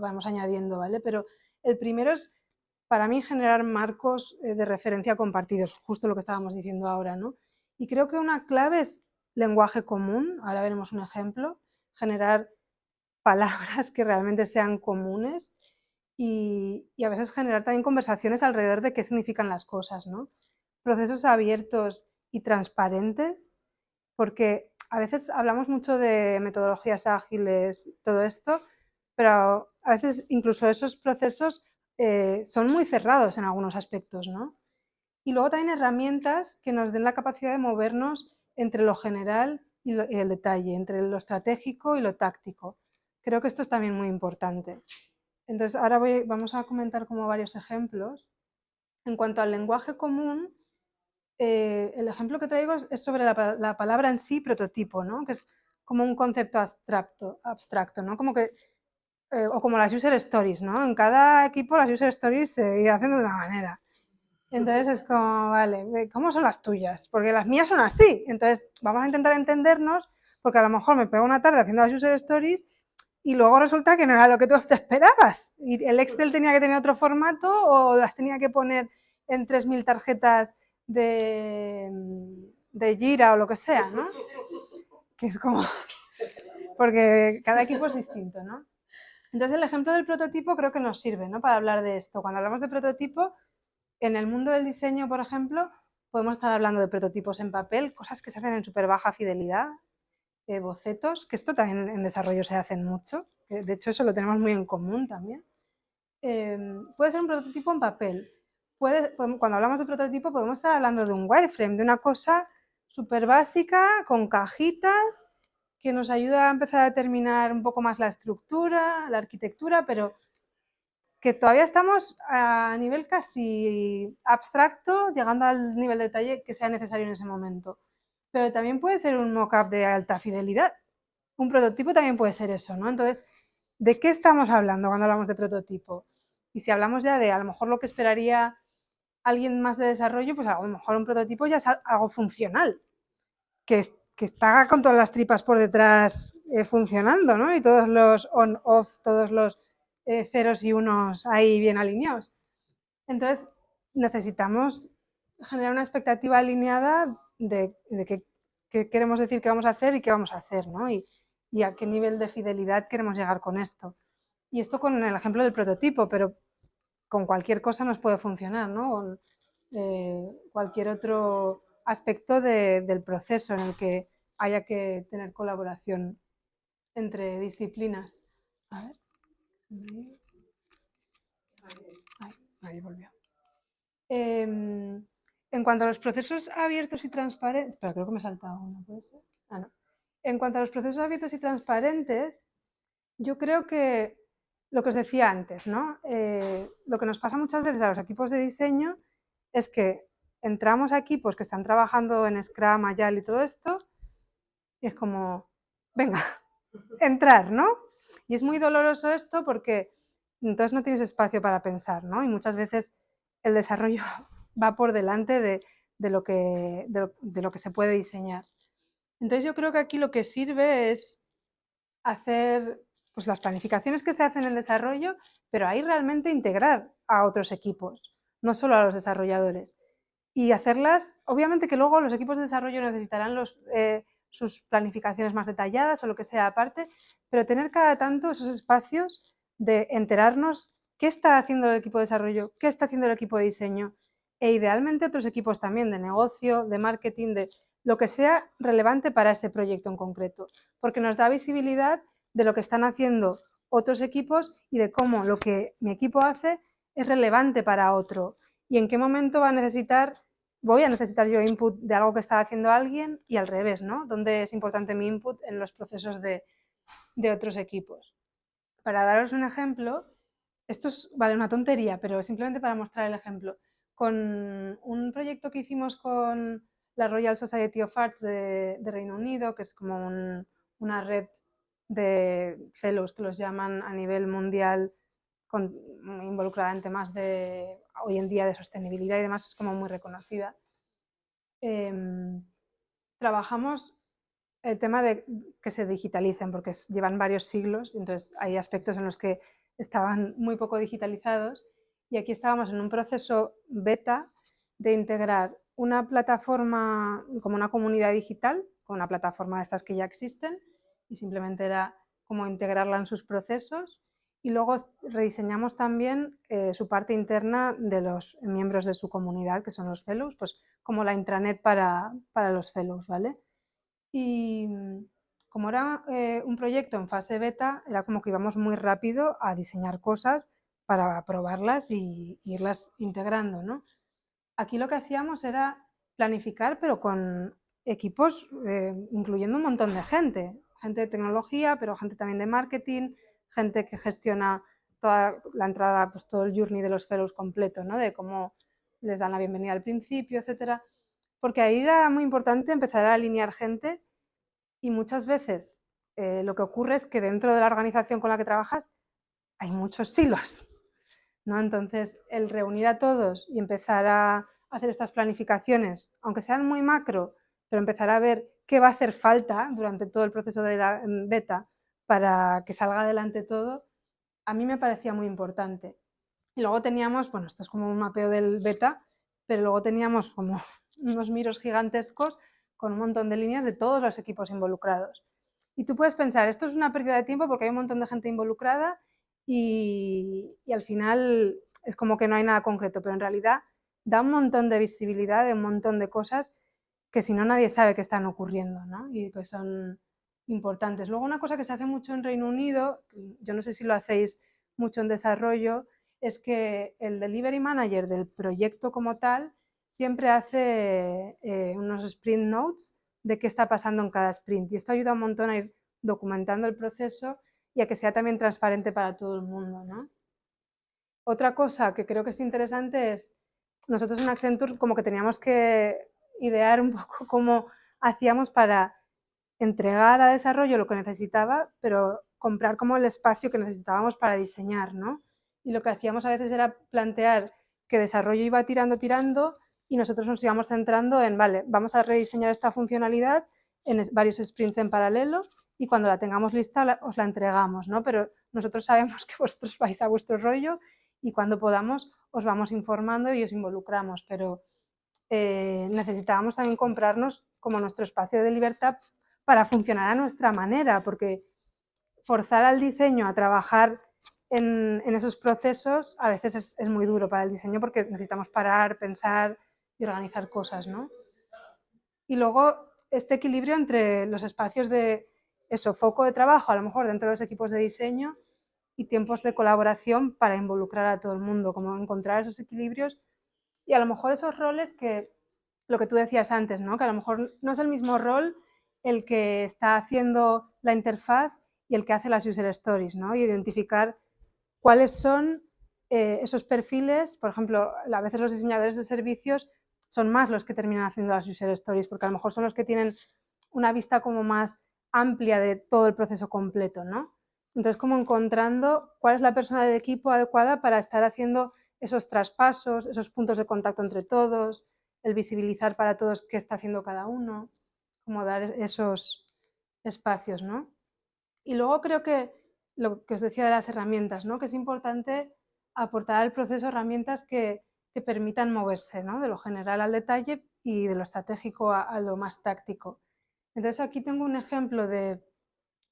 vamos añadiendo, ¿vale? Pero el primero es, para mí, generar marcos de referencia compartidos, justo lo que estábamos diciendo ahora, ¿no? Y creo que una clave es lenguaje común, ahora veremos un ejemplo, generar palabras que realmente sean comunes y a veces generar también conversaciones alrededor de qué significan las cosas, ¿no? Procesos abiertos y transparentes, porque a veces hablamos mucho de metodologías ágiles, todo esto, pero a veces incluso esos procesos son muy cerrados en algunos aspectos, ¿no? Y luego también herramientas que nos den la capacidad de movernos entre lo general y el detalle, entre lo estratégico y lo táctico. Creo que esto es también muy importante. Entonces, ahora vamos a comentar como varios ejemplos. En cuanto al lenguaje común, el ejemplo que traigo es sobre la palabra en sí, prototipo, ¿no? Que es como un concepto abstracto, ¿no? Como que, o como las user stories, ¿no? En cada equipo las user stories se hacen de una manera. Entonces es como, vale, ¿cómo son las tuyas? Porque las mías son así. Entonces vamos a intentar entendernos, porque a lo mejor me pego una tarde haciendo las user stories y luego resulta que no era lo que tú te esperabas. Y el Excel tenía que tener otro formato o las tenía que poner en 3.000 tarjetas de Jira o lo que sea, ¿no? Que es como... porque cada equipo es distinto, ¿no? Entonces el ejemplo del prototipo creo que nos sirve, ¿no? Para hablar de esto. Cuando hablamos de prototipo, en el mundo del diseño, por ejemplo, podemos estar hablando de prototipos en papel, cosas que se hacen en súper baja fidelidad, bocetos, que esto también en desarrollo se hacen mucho, de hecho eso lo tenemos muy en común también. Puede ser un prototipo en papel. Cuando hablamos de prototipo podemos estar hablando de un wireframe, de una cosa súper básica, con cajitas, que nos ayuda a empezar a determinar un poco más la estructura, la arquitectura, pero que todavía estamos a nivel casi abstracto, llegando al nivel de detalle que sea necesario en ese momento. Pero también puede ser un mock-up de alta fidelidad. Un prototipo también puede ser eso, ¿no? Entonces, ¿de qué estamos hablando cuando hablamos de prototipo? Y si hablamos ya de a lo mejor lo que esperaría alguien más de desarrollo, pues a lo mejor un prototipo ya es algo funcional, que está con todas las tripas por detrás funcionando, ¿no? Y todos los on-off, todos los ceros y unos ahí bien alineados. Entonces, necesitamos generar una expectativa alineada de qué queremos decir que vamos a hacer y qué vamos a hacer, ¿no? Y a qué nivel de fidelidad queremos llegar con esto. Y esto con el ejemplo del prototipo, pero con cualquier cosa nos puede funcionar, ¿no? Con cualquier otro aspecto del proceso en el que haya que tener colaboración entre disciplinas. A ver. Ahí volvió. En cuanto a los procesos abiertos y transparentes, espera, creo que me he saltado una, ¿puede ser? Ah, no. En cuanto a los procesos abiertos y transparentes, yo creo que lo que os decía antes, ¿no? Lo que nos pasa muchas veces a los equipos de diseño es que entramos a equipos que están trabajando en Scrum, Agile y todo esto, y es como, venga, entrar, ¿no? Y es muy doloroso esto porque entonces no tienes espacio para pensar, ¿no? Y muchas veces el desarrollo va por delante de lo que se puede diseñar. Entonces yo creo que aquí lo que sirve es hacer pues, las planificaciones que se hacen en desarrollo, pero ahí realmente integrar a otros equipos, no solo a los desarrolladores. Y hacerlas, obviamente que luego los equipos de desarrollo necesitarán sus planificaciones más detalladas o lo que sea aparte, pero tener cada tanto esos espacios de enterarnos qué está haciendo el equipo de desarrollo, qué está haciendo el equipo de diseño e idealmente otros equipos también de negocio, de marketing, de lo que sea relevante para ese proyecto en concreto, porque nos da visibilidad de lo que están haciendo otros equipos y de cómo lo que mi equipo hace es relevante para otro y en qué momento voy a necesitar yo input de algo que está haciendo alguien y al revés, ¿no? ¿Dónde es importante mi input en los procesos de otros equipos? Para daros un ejemplo, esto es, vale, una tontería, pero simplemente para mostrar el ejemplo. Con un proyecto que hicimos con la Royal Society of Arts de Reino Unido, que es como una red de fellows que los llaman a nivel mundial, involucrada en temas de hoy en día de sostenibilidad y demás, es como muy reconocida. Trabajamos el tema de que se digitalicen, porque llevan varios siglos, entonces hay aspectos en los que estaban muy poco digitalizados, y aquí estábamos en un proceso beta de integrar una plataforma como una comunidad digital, con una plataforma de estas que ya existen, y simplemente era como integrarla en sus procesos, y luego rediseñamos también su parte interna de los miembros de su comunidad, que son los fellows, pues como la intranet para los fellows, ¿vale? Y como era un proyecto en fase beta, era como que íbamos muy rápido a diseñar cosas para probarlas y irlas integrando, ¿no? Aquí lo que hacíamos era planificar, pero con equipos incluyendo un montón de gente de tecnología, pero gente también de marketing, gente que gestiona toda la entrada, pues todo el journey de los fellows completo, ¿no? De cómo les dan la bienvenida al principio, etcétera. Porque ahí era muy importante empezar a alinear gente, y muchas veces lo que ocurre es que dentro de la organización con la que trabajas hay muchos silos, ¿no? Entonces, el reunir a todos y empezar a hacer estas planificaciones, aunque sean muy macro, pero empezar a ver qué va a hacer falta durante todo el proceso de la beta para que salga adelante todo, a mí me parecía muy importante. Y luego teníamos, bueno, esto es como un mapeo del beta, pero luego teníamos como unos miros gigantescos con un montón de líneas de todos los equipos involucrados. Y tú puedes pensar, esto es una pérdida de tiempo porque hay un montón de gente involucrada y al final es como que no hay nada concreto, pero en realidad da un montón de visibilidad de un montón de cosas que si no nadie sabe que están ocurriendo, ¿no? Y que son importantes. Luego una cosa que se hace mucho en Reino Unido, yo no sé si lo hacéis mucho en desarrollo, es que el delivery manager del proyecto como tal siempre hace unos sprint notes de qué está pasando en cada sprint, y esto ayuda un montón a ir documentando el proceso y a que sea también transparente para todo el mundo, ¿no? Otra cosa que creo que es interesante es, nosotros en Accenture como que teníamos que idear un poco cómo hacíamos para entregar a desarrollo lo que necesitaba, pero comprar como el espacio que necesitábamos para diseñar, ¿no? Y lo que hacíamos a veces era plantear que desarrollo iba tirando y nosotros nos íbamos centrando en, vale, vamos a rediseñar esta funcionalidad en varios sprints en paralelo y cuando la tengamos lista os la entregamos, ¿no? Pero nosotros sabemos que vosotros vais a vuestro rollo y cuando podamos os vamos informando y os involucramos, pero necesitábamos también comprarnos como nuestro espacio de libertad para funcionar a nuestra manera, porque forzar al diseño a trabajar en esos procesos a veces es muy duro para el diseño porque necesitamos parar, pensar y organizar cosas, ¿no? Y luego este equilibrio entre los espacios de eso, foco de trabajo, a lo mejor dentro de los equipos de diseño, y tiempos de colaboración para involucrar a todo el mundo, como encontrar esos equilibrios y a lo mejor esos roles que, lo que tú decías antes, ¿no? Que a lo mejor no es el mismo rol el que está haciendo la interfaz y el que hace las user stories, ¿no? Y identificar cuáles son esos perfiles. Por ejemplo, a veces los diseñadores de servicios son más los que terminan haciendo las user stories, porque a lo mejor son los que tienen una vista como más amplia de todo el proceso completo, ¿no? Entonces, como encontrando cuál es la persona del equipo adecuada para estar haciendo esos traspasos, esos puntos de contacto entre todos, el visibilizar para todos qué está haciendo cada uno, como dar esos espacios, ¿no? Y luego creo que lo que os decía de las herramientas, ¿no? Que es importante aportar al proceso herramientas que permitan moverse, ¿no? De lo general al detalle y de lo estratégico a lo más táctico. Entonces aquí tengo un ejemplo de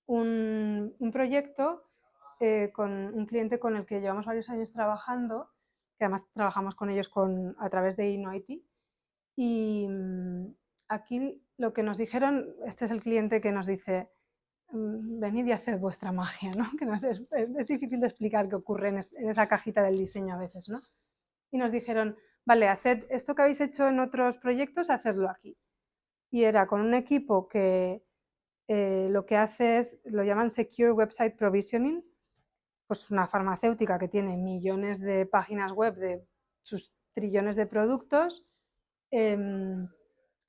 un proyecto con un cliente con el que llevamos varios años trabajando, que además trabajamos con ellos a través de InnoIT. Y aquí lo que nos dijeron, este es el cliente que nos dice, venid y haced vuestra magia, ¿no? Que es difícil de explicar qué ocurre en esa cajita del diseño a veces, ¿no? Y nos dijeron, vale, haced esto que habéis hecho en otros proyectos, hacedlo aquí. Y era con un equipo que lo que hace es, lo llaman Secure Website Provisioning, pues una farmacéutica que tiene millones de páginas web de sus trillones de productos,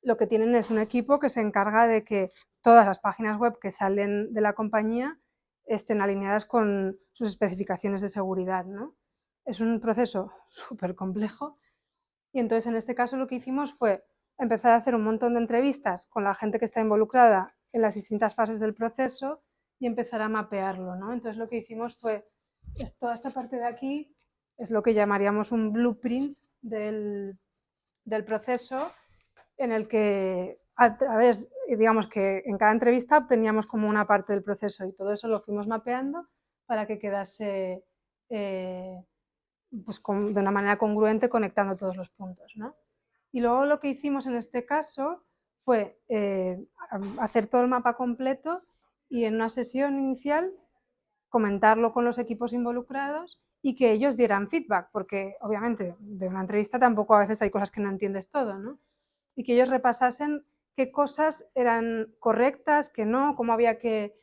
lo que tienen es un equipo que se encarga de que todas las páginas web que salen de la compañía estén alineadas con sus especificaciones de seguridad, ¿no? Es un proceso súper complejo y entonces en este caso lo que hicimos fue empezar a hacer un montón de entrevistas con la gente que está involucrada en las distintas fases del proceso y empezar a mapearlo, ¿no? Entonces lo que hicimos fue, toda esta parte de aquí es lo que llamaríamos un blueprint del proceso, en el que a través, digamos que en cada entrevista obteníamos como una parte del proceso y todo eso lo fuimos mapeando para que quedase pues de una manera congruente conectando todos los puntos, ¿no? Y luego lo que hicimos en este caso fue hacer todo el mapa completo y en una sesión inicial comentarlo con los equipos involucrados y que ellos dieran feedback, porque obviamente de una entrevista tampoco a veces hay cosas que no entiendes todo, ¿no? Y que ellos repasasen qué cosas eran correctas, qué no, cómo había que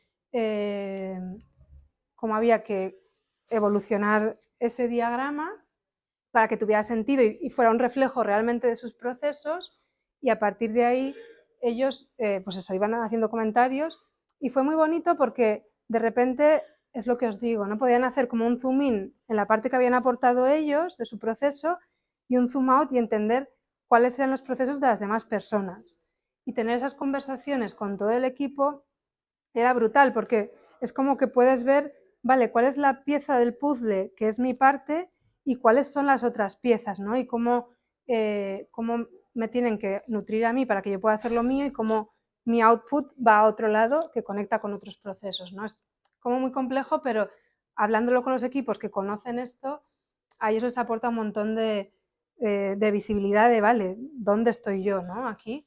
evolucionar ese diagrama para que tuviera sentido y fuera un reflejo realmente de sus procesos, y a partir de ahí ellos pues eso, iban haciendo comentarios y fue muy bonito porque de repente es lo que os digo, ¿no? Podían hacer como un zoom in en la parte que habían aportado ellos de su proceso y un zoom out y entender cuáles eran los procesos de las demás personas. Y tener esas conversaciones con todo el equipo era brutal porque es como que puedes ver, vale, cuál es la pieza del puzzle que es mi parte y cuáles son las otras piezas, ¿no? Y cómo me tienen que nutrir a mí para que yo pueda hacer lo mío y cómo mi output va a otro lado que conecta con otros procesos, ¿no? Es como muy complejo, pero hablándolo con los equipos que conocen esto, a ellos les aporta un montón de visibilidad de, vale, ¿dónde estoy yo, ¿no? Aquí.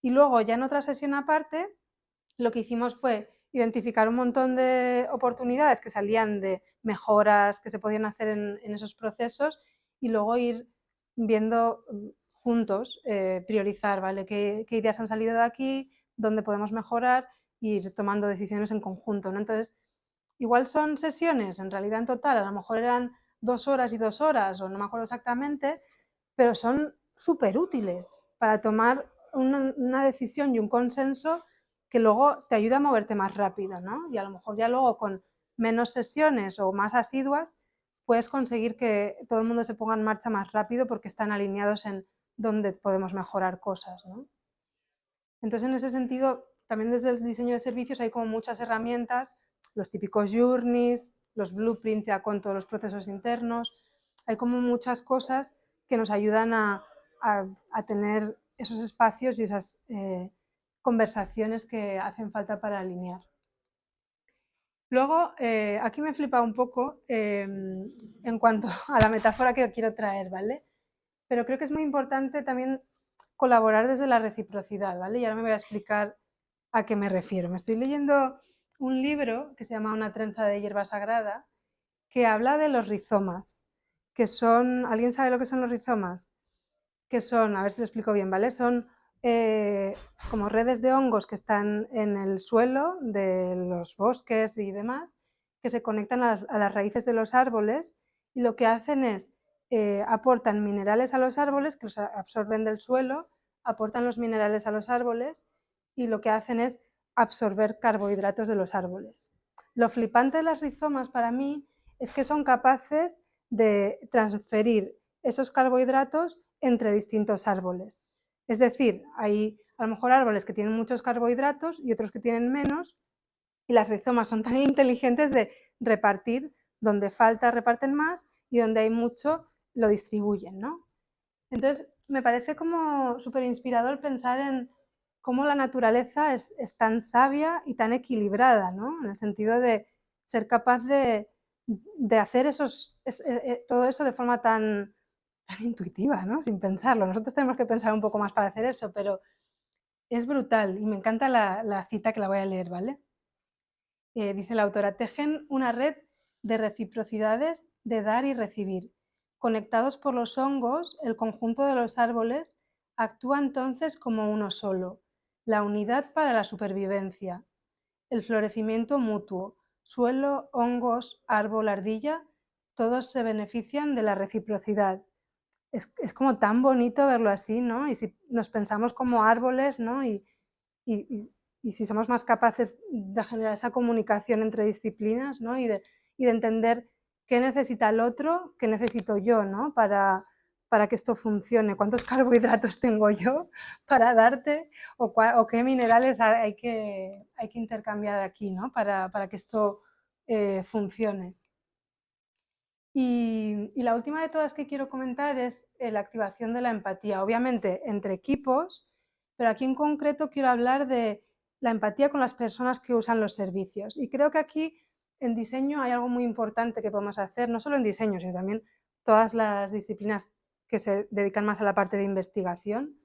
Y luego ya en otra sesión aparte, lo que hicimos fue identificar un montón de oportunidades que salían de mejoras que se podían hacer en esos procesos y luego ir viendo juntos, priorizar, ¿vale? ¿Qué ideas han salido de aquí? ¿Dónde podemos mejorar? Y ir tomando decisiones en conjunto, ¿no? Entonces, igual son sesiones, en realidad en total, a lo mejor eran 2 horas y 2 horas, o no me acuerdo exactamente, pero son súper útiles para tomar una decisión y un consenso que luego te ayuda a moverte más rápido, ¿no? Y a lo mejor ya luego con menos sesiones o más asiduas puedes conseguir que todo el mundo se ponga en marcha más rápido porque están alineados en dónde podemos mejorar cosas, ¿no? Entonces, en ese sentido, también desde el diseño de servicios hay como muchas herramientas, los típicos journeys, los blueprints ya con todos los procesos internos, hay como muchas cosas que nos ayudan a tener esos espacios y esas conversaciones que hacen falta para alinear. Luego, aquí me flipa un poco en cuanto a la metáfora que quiero traer, ¿vale? Pero creo que es muy importante también colaborar desde la reciprocidad, ¿vale? Y ahora me voy a explicar a qué me refiero. Me estoy leyendo un libro que se llama Una trenza de hierba sagrada, que habla de los rizomas, que son, ¿alguien sabe lo que son los rizomas? Que son, a ver si lo explico bien, ¿vale? Son como redes de hongos que están en el suelo de los bosques y demás, que se conectan a las raíces de los árboles y lo que hacen es aportan minerales a los árboles, que los absorben del suelo, aportan los minerales a los árboles y lo que hacen es absorber carbohidratos de los árboles. Lo flipante de las rizomas para mí es que son capaces de transferir esos carbohidratos entre distintos árboles. Es decir, hay a lo mejor árboles que tienen muchos carbohidratos y otros que tienen menos, y las rizomas son tan inteligentes de repartir, donde falta reparten más y donde hay mucho lo distribuyen, ¿no? Entonces, me parece como súper inspirador pensar en cómo la naturaleza es tan sabia y tan equilibrada, ¿no? En el sentido de ser capaz de hacer todo eso de forma tan intuitiva, ¿no? Sin pensarlo. Nosotros tenemos que pensar un poco más para hacer eso, pero es brutal y me encanta la cita que la voy a leer, ¿vale? Dice la autora, tejen una red de reciprocidades de dar y recibir. Conectados por los hongos, el conjunto de los árboles actúa entonces como uno solo, la unidad para la supervivencia, el florecimiento mutuo, suelo, hongos, árbol, ardilla, todos se benefician de la reciprocidad. es como tan bonito verlo así, ¿no? Y si nos pensamos como árboles, ¿no? Y si somos más capaces de generar esa comunicación entre disciplinas, ¿no? Y de entender qué necesita el otro, qué necesito yo, ¿no? Para que esto funcione, cuántos carbohidratos tengo yo para darte o qué minerales hay que intercambiar aquí, ¿no? Para que esto funcione. Y la última de todas que quiero comentar es la activación de la empatía, obviamente entre equipos, pero aquí en concreto quiero hablar de la empatía con las personas que usan los servicios. Y creo que aquí en diseño hay algo muy importante que podemos hacer, no solo en diseño, sino también todas las disciplinas que se dedican más a la parte de investigación,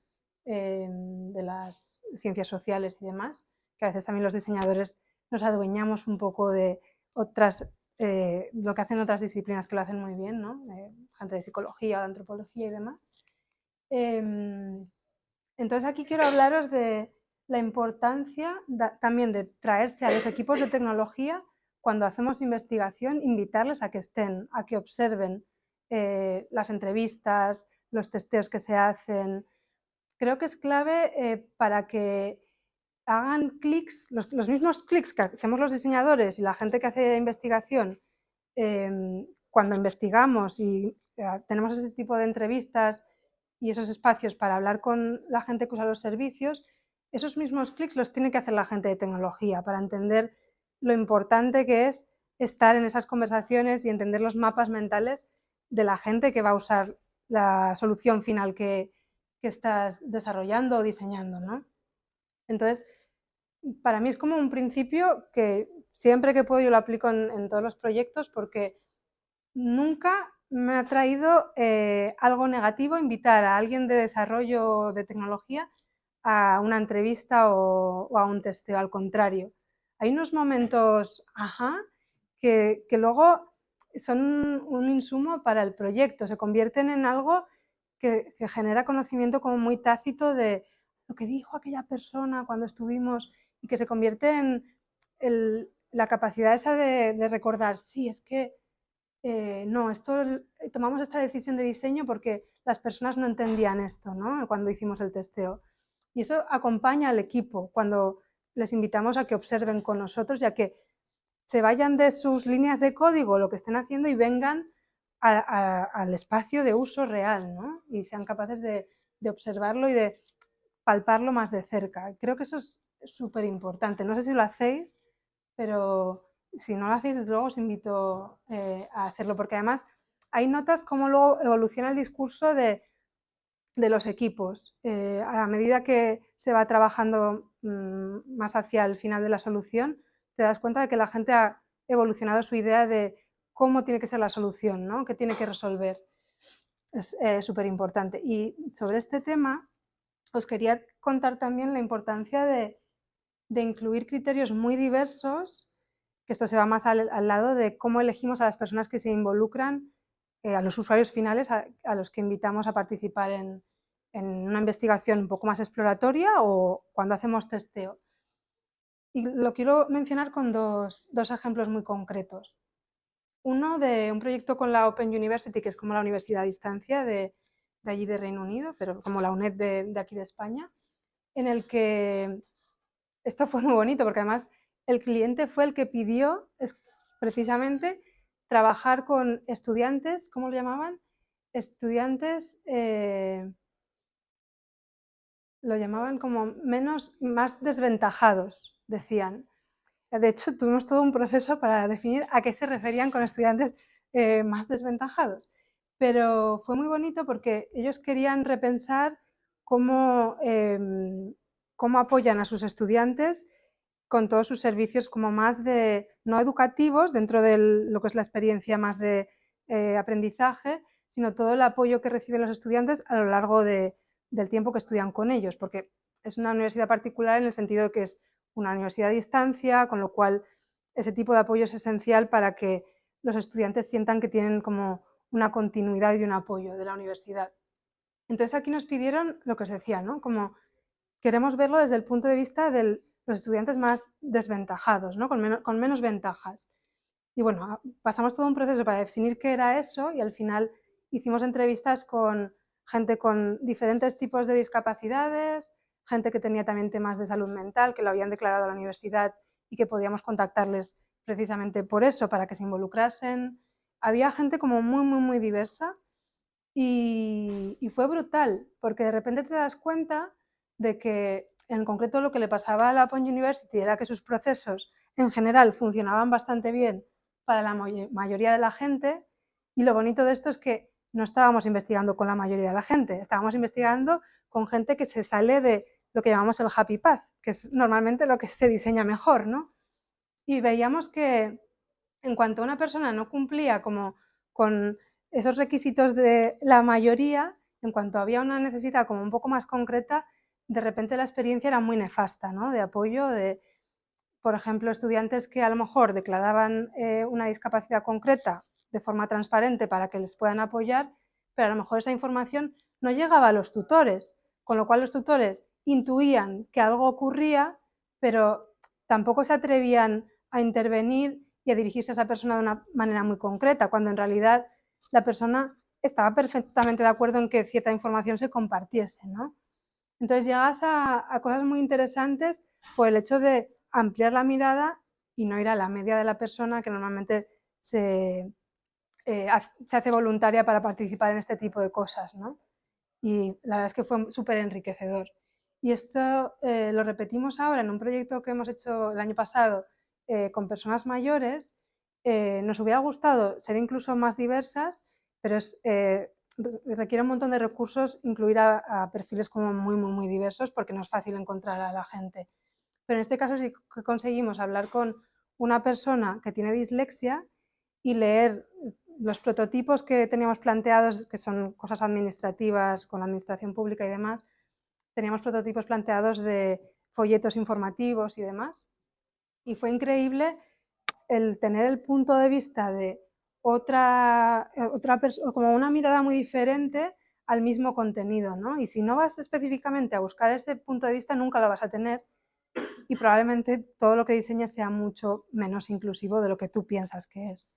de las ciencias sociales y demás, que a veces también los diseñadores nos adueñamos un poco de otras lo que hacen otras disciplinas que lo hacen muy bien, ¿no? Gente de psicología, de antropología y demás. Entonces aquí quiero hablaros de la importancia también de traerse a los equipos de tecnología cuando hacemos investigación, invitarles a que estén, a que observen las entrevistas, los testeos que se hacen. Creo que es clave para que hagan clics, los mismos clics que hacemos los diseñadores y la gente que hace investigación cuando investigamos y tenemos ese tipo de entrevistas y esos espacios para hablar con la gente que usa los servicios, esos mismos clics los tiene que hacer la gente de tecnología para entender lo importante que es estar en esas conversaciones y entender los mapas mentales de la gente que va a usar la solución final que estás desarrollando o diseñando, ¿no? Entonces, para mí es como un principio que siempre que puedo yo lo aplico en todos los proyectos porque nunca me ha traído algo negativo invitar a alguien de desarrollo de tecnología a una entrevista o a un testeo, al contrario. Hay unos momentos, que luego son un insumo para el proyecto, se convierten en algo que genera conocimiento como muy tácito de lo que dijo aquella persona cuando estuvimos y que se convierte en la capacidad esa de recordar, sí, es que no, tomamos esta decisión de diseño porque las personas no entendían esto, ¿no? Cuando hicimos el testeo. Y eso acompaña al equipo cuando les invitamos a que observen con nosotros y a que se vayan de sus líneas de código, lo que estén haciendo, y vengan al espacio de uso real, ¿no? Y sean capaces de observarlo y de palparlo más de cerca. Creo que eso es súper importante. No sé si lo hacéis, pero si no lo hacéis, desde luego os invito a hacerlo, porque además ahí notas cómo luego evoluciona el discurso de los equipos. A medida que se va trabajando más hacia el final de la solución, te das cuenta de que la gente ha evolucionado su idea de cómo tiene que ser la solución, ¿no? ¿Qué tiene que resolver? Es súper importante. Y sobre este tema, os quería contar también la importancia de incluir criterios muy diversos, que esto se va más al lado de cómo elegimos a las personas que se involucran, a los usuarios finales, a los que invitamos a participar en una investigación un poco más exploratoria o cuando hacemos testeo. Y lo quiero mencionar con dos ejemplos muy concretos. Uno de un proyecto con la Open University, que es como la universidad a distancia de allí de Reino Unido, pero como la UNED de aquí de España, en el que esto fue muy bonito porque además el cliente fue el que pidió precisamente trabajar con estudiantes, ¿cómo lo llamaban? Estudiantes, lo llamaban como más desventajados, decían. De hecho, tuvimos todo un proceso para definir a qué se referían con estudiantes más desventajados. Pero fue muy bonito porque ellos querían repensar cómo apoyan a sus estudiantes con todos sus servicios como más no educativos, dentro de lo que es la experiencia más de aprendizaje, sino todo el apoyo que reciben los estudiantes a lo largo del tiempo que estudian con ellos, porque es una universidad particular en el sentido de que es una universidad a distancia, con lo cual ese tipo de apoyo es esencial para que los estudiantes sientan que tienen como una continuidad y un apoyo de la universidad. Entonces aquí nos pidieron lo que os decía, ¿no? Como queremos verlo desde el punto de vista de los estudiantes más desventajados, ¿no? Con menos ventajas. Y bueno, pasamos todo un proceso para definir qué era eso y al final hicimos entrevistas con gente con diferentes tipos de discapacidades, gente que tenía también temas de salud mental, que lo habían declarado a la universidad y que podíamos contactarles precisamente por eso, para que se involucrasen. Había gente como muy diversa y fue brutal, porque de repente te das cuenta de que en concreto lo que le pasaba a la Open University era que sus procesos en general funcionaban bastante bien para la mayoría de la gente, y lo bonito de esto es que no estábamos investigando con la mayoría de la gente, estábamos investigando con gente que se sale de lo que llamamos el happy path, que es normalmente lo que se diseña mejor, ¿no? Y veíamos que en cuanto una persona no cumplía como con esos requisitos de la mayoría, en cuanto había una necesidad como un poco más concreta, de repente la experiencia era muy nefasta, ¿no? De apoyo, de, por ejemplo, estudiantes que a lo mejor declaraban una discapacidad concreta de forma transparente para que les puedan apoyar, pero a lo mejor esa información no llegaba a los tutores, con lo cual los tutores intuían que algo ocurría, pero tampoco se atrevían a intervenir y a dirigirse a esa persona de una manera muy concreta, cuando en realidad la persona estaba perfectamente de acuerdo en que cierta información se compartiese, ¿no? Entonces llegas a cosas muy interesantes por el hecho de ampliar la mirada y no ir a la media de la persona que normalmente se hace voluntaria para participar en este tipo de cosas, ¿no? Y la verdad es que fue súper enriquecedor. Y esto lo repetimos ahora en un proyecto que hemos hecho el año pasado con personas mayores. Nos hubiera gustado ser incluso más diversas, pero requiere un montón de recursos incluir a perfiles como muy diversos, porque no es fácil encontrar a la gente. Pero en este caso sí que conseguimos hablar con una persona que tiene dislexia y leer los prototipos que teníamos planteados, que son cosas administrativas con la administración pública y demás. Teníamos prototipos planteados de folletos informativos y demás. Y fue increíble el tener el punto de vista de otra persona, como una mirada muy diferente al mismo contenido, ¿no? Y si no vas específicamente a buscar ese punto de vista, nunca lo vas a tener, y probablemente todo lo que diseñes sea mucho menos inclusivo de lo que tú piensas que es.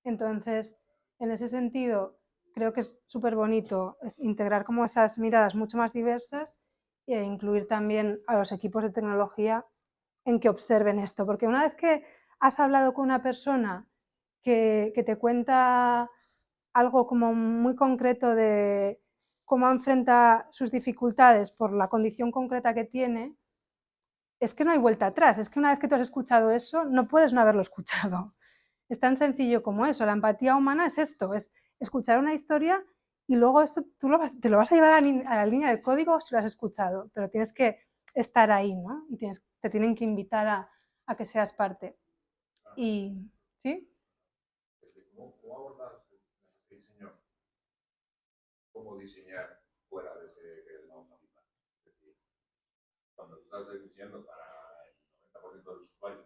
Entonces, en ese sentido, creo que es súper bonito integrar como esas miradas mucho más diversas e incluir también a los equipos de tecnología en que observen esto, porque una vez que has hablado con una persona que te cuenta algo como muy concreto de cómo enfrenta sus dificultades por la condición concreta que tiene, es que no hay vuelta atrás, es que una vez que tú has escuchado eso, no puedes no haberlo escuchado. Es tan sencillo como eso, la empatía humana es esto, es escuchar una historia y luego eso tú te lo vas a llevar a la línea de código si lo has escuchado, pero tienes que estar ahí, ¿no? Y te tienen que invitar a que seas parte. Y, ¿sí? ¿Cómo abordas el diseño? ¿Cómo diseñar fuera de ese no capital? Es decir, cuando tú estás diseñando para el 90% de los usuarios,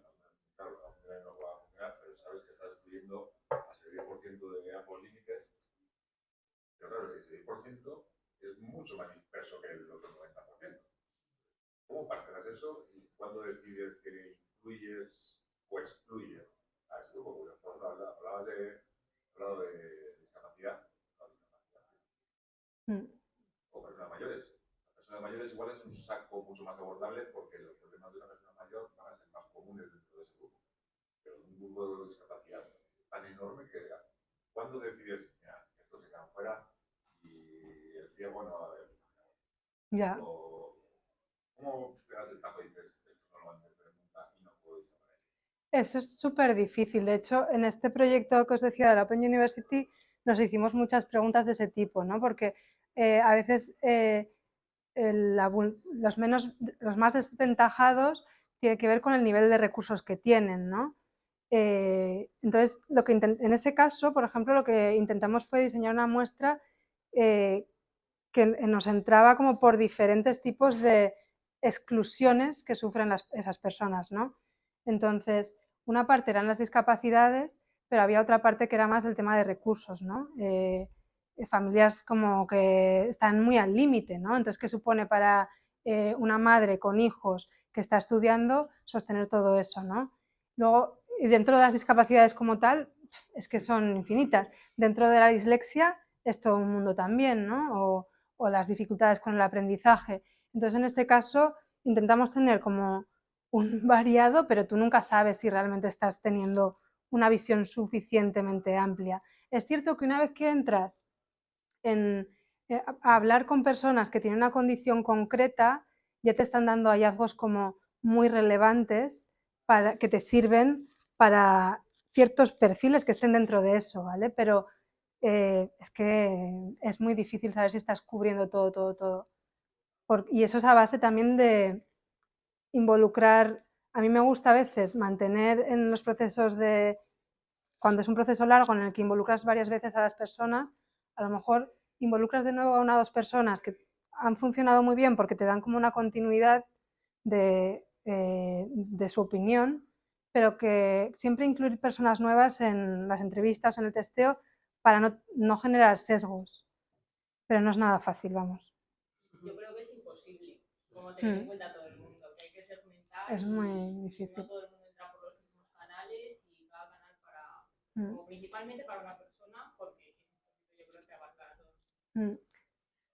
claro, la funcionalidad no va a funcionar, pero sabes que estás excluyendo a ese 10% de Apple límites. Pero claro, ese 10% es mucho más disperso que el otro 90%. ¿Cómo parcelas eso y cuándo decides que incluyes o excluyes a ese grupo? Porque por ejemplo, hablado de discapacidad, o personas mayores. Las personas mayores igual es un saco mucho más abordable porque los problemas de una persona mayor van a ser más comunes dentro de ese grupo. Pero un grupo de discapacidad tan enorme que ¿cuándo decides que estos se quedan fuera y el ciego no va a ver? Ya. ¿Cómo pegas el tajo y dices esto no lo van a hacer nunca y no puedo ir a ver? Eso es súper difícil. De hecho, en este proyecto que os decía de la Open University nos hicimos muchas preguntas de ese tipo, ¿no? Porque a veces los más desventajados tiene que ver con el nivel de recursos que tienen, ¿no? Entonces, en ese caso, por ejemplo, lo que intentamos fue diseñar una muestra que nos entraba como por diferentes tipos de exclusiones que sufren esas personas, ¿no? Entonces, una parte eran las discapacidades, pero había otra parte que era más el tema de recursos, ¿no? Familias como que están muy al límite, ¿no? Entonces, ¿qué supone para una madre con hijos que está estudiando sostener todo eso, ¿no? Luego, dentro de las discapacidades como tal, es que son infinitas. Dentro de la dislexia es todo un mundo también, ¿no? O las dificultades con el aprendizaje. Entonces, en este caso, intentamos tener como un variado, pero tú nunca sabes si realmente estás teniendo una visión suficientemente amplia. Es cierto que una vez que entras a hablar con personas que tienen una condición concreta, ya te están dando hallazgos como muy relevantes que te sirven para ciertos perfiles que estén dentro de eso, ¿vale? Pero es que es muy difícil saber si estás cubriendo todo. Y eso es a base también de involucrar. A mí me gusta a veces mantener en los procesos cuando es un proceso largo en el que involucras varias veces a las personas, a lo mejor involucras de nuevo a una o dos personas que han funcionado muy bien porque te dan como una continuidad de su opinión, pero que siempre incluir personas nuevas en las entrevistas o en el testeo para no generar sesgos. Pero no es nada fácil, vamos. Yo creo que es imposible, como tener en cuenta a todo el mundo, que hay que segmentar. Es muy difícil. No todo el mundo entra por los mismos canales y cada canal como principalmente para una persona, porque yo creo que abarca a todos.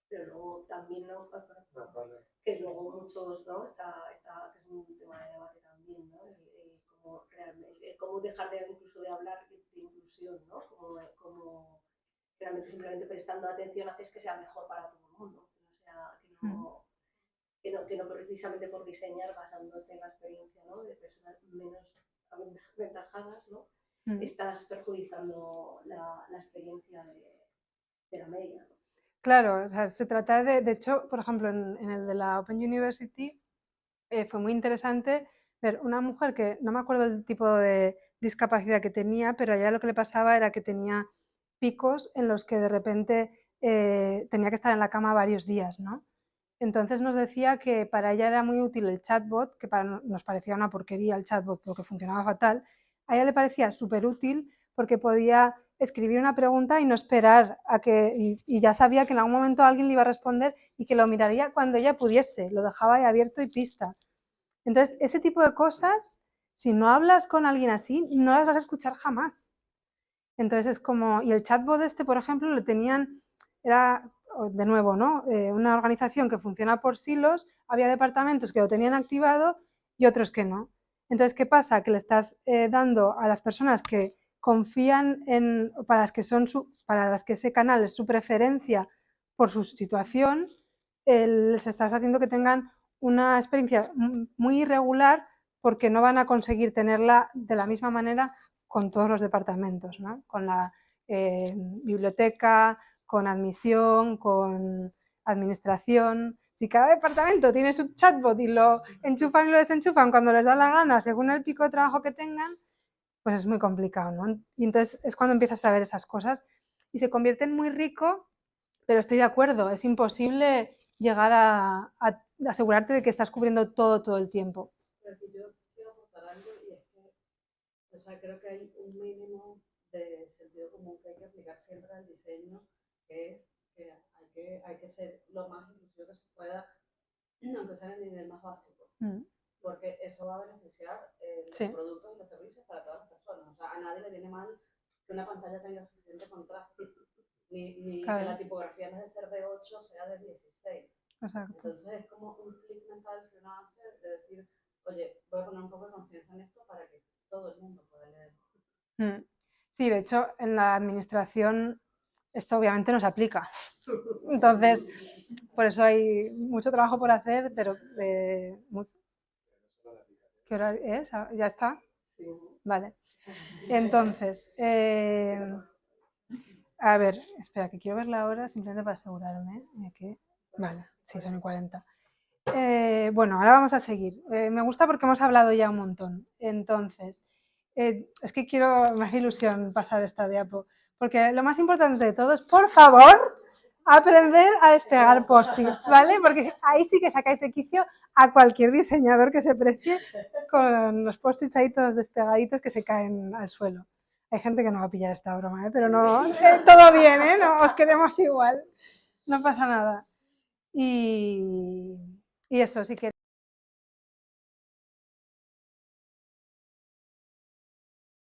Pero luego también que luego muchos, ¿no? Que es un tema de debate también, ¿no? Cómo dejar incluso de hablar de inclusión, ¿no? Como realmente simplemente prestando atención haces que sea mejor para todo el mundo, que no precisamente por diseñar basándote en la experiencia, ¿no? De personas menos aventajadas, ¿no? Estás perjudicando la experiencia de la media, ¿no? Claro, o sea, se trata de hecho, por ejemplo, en el de la Open University fue muy interesante ver una mujer que no me acuerdo el tipo de discapacidad que tenía, pero a ella lo que le pasaba era que tenía picos en los que de repente tenía que estar en la cama varios días, ¿no? Entonces nos decía que para ella era muy útil el chatbot, que nos parecía una porquería el chatbot porque funcionaba fatal. A ella le parecía súper útil porque podía escribir una pregunta y no esperar a y ya sabía que en algún momento alguien le iba a responder y que lo miraría cuando ella pudiese, lo dejaba ahí abierto y pista. Entonces, ese tipo de cosas, si no hablas con alguien así, no las vas a escuchar jamás. Entonces es como, y el chatbot por ejemplo, lo tenían, era de nuevo, ¿no? Una organización que funciona por silos, había departamentos que lo tenían activado y otros que no. Entonces, ¿qué pasa? Que le estás dando a las personas que confían para las que ese canal es su preferencia por su situación, les estás haciendo que tengan una experiencia muy irregular porque no van a conseguir tenerla de la misma manera con todos los departamentos, ¿no? Con la biblioteca, con admisión, con administración. Si cada departamento tiene su chatbot y lo enchufan y lo desenchufan cuando les da la gana, según el pico de trabajo que tengan, pues es muy complicado, ¿no? Y entonces es cuando empiezas a ver esas cosas y se convierte en muy rico, pero estoy de acuerdo, es imposible llegar a asegurarte de que estás cubriendo todo el tiempo. Pero que yo quiero aportar algo y es que, o sea, creo que hay un mínimo de sentido común que hay que aplicar siempre al diseño, que es que hay que ser lo más inclusivo que se pueda, aunque sea en el nivel más básico, porque eso va a beneficiar los productos y los servicios para todas las personas. O sea, a nadie le viene mal que una pantalla tenga suficiente contraste, ni claro, que la tipografía en vez de ser de 8 sea de 16. Exacto. Entonces es como un clic mental que uno hace de decir, oye, voy a poner un poco de conciencia en esto para que todo el mundo pueda leer. Sí, de hecho, en la administración esto obviamente no se aplica. Entonces, por eso hay mucho trabajo por hacer, pero... ¿Qué hora es? ¿Ya está? Sí. Vale. Entonces, a ver, espera, que quiero ver la hora simplemente para asegurarme de que... Vale, sí, son 40. Bueno, ahora vamos a seguir. Me gusta porque hemos hablado ya un montón. Entonces, es que me hace ilusión pasar esta diapo, porque lo más importante de todo es, por favor, aprender a despegar post-its, ¿vale? Porque ahí sí que sacáis de quicio a cualquier diseñador que se precie con los post-its ahí todos despegaditos que se caen al suelo. Hay gente que no va a pillar esta broma, ¿eh? Pero no, todo bien, ¿eh? No, os queremos igual, no pasa nada. Y eso, sí que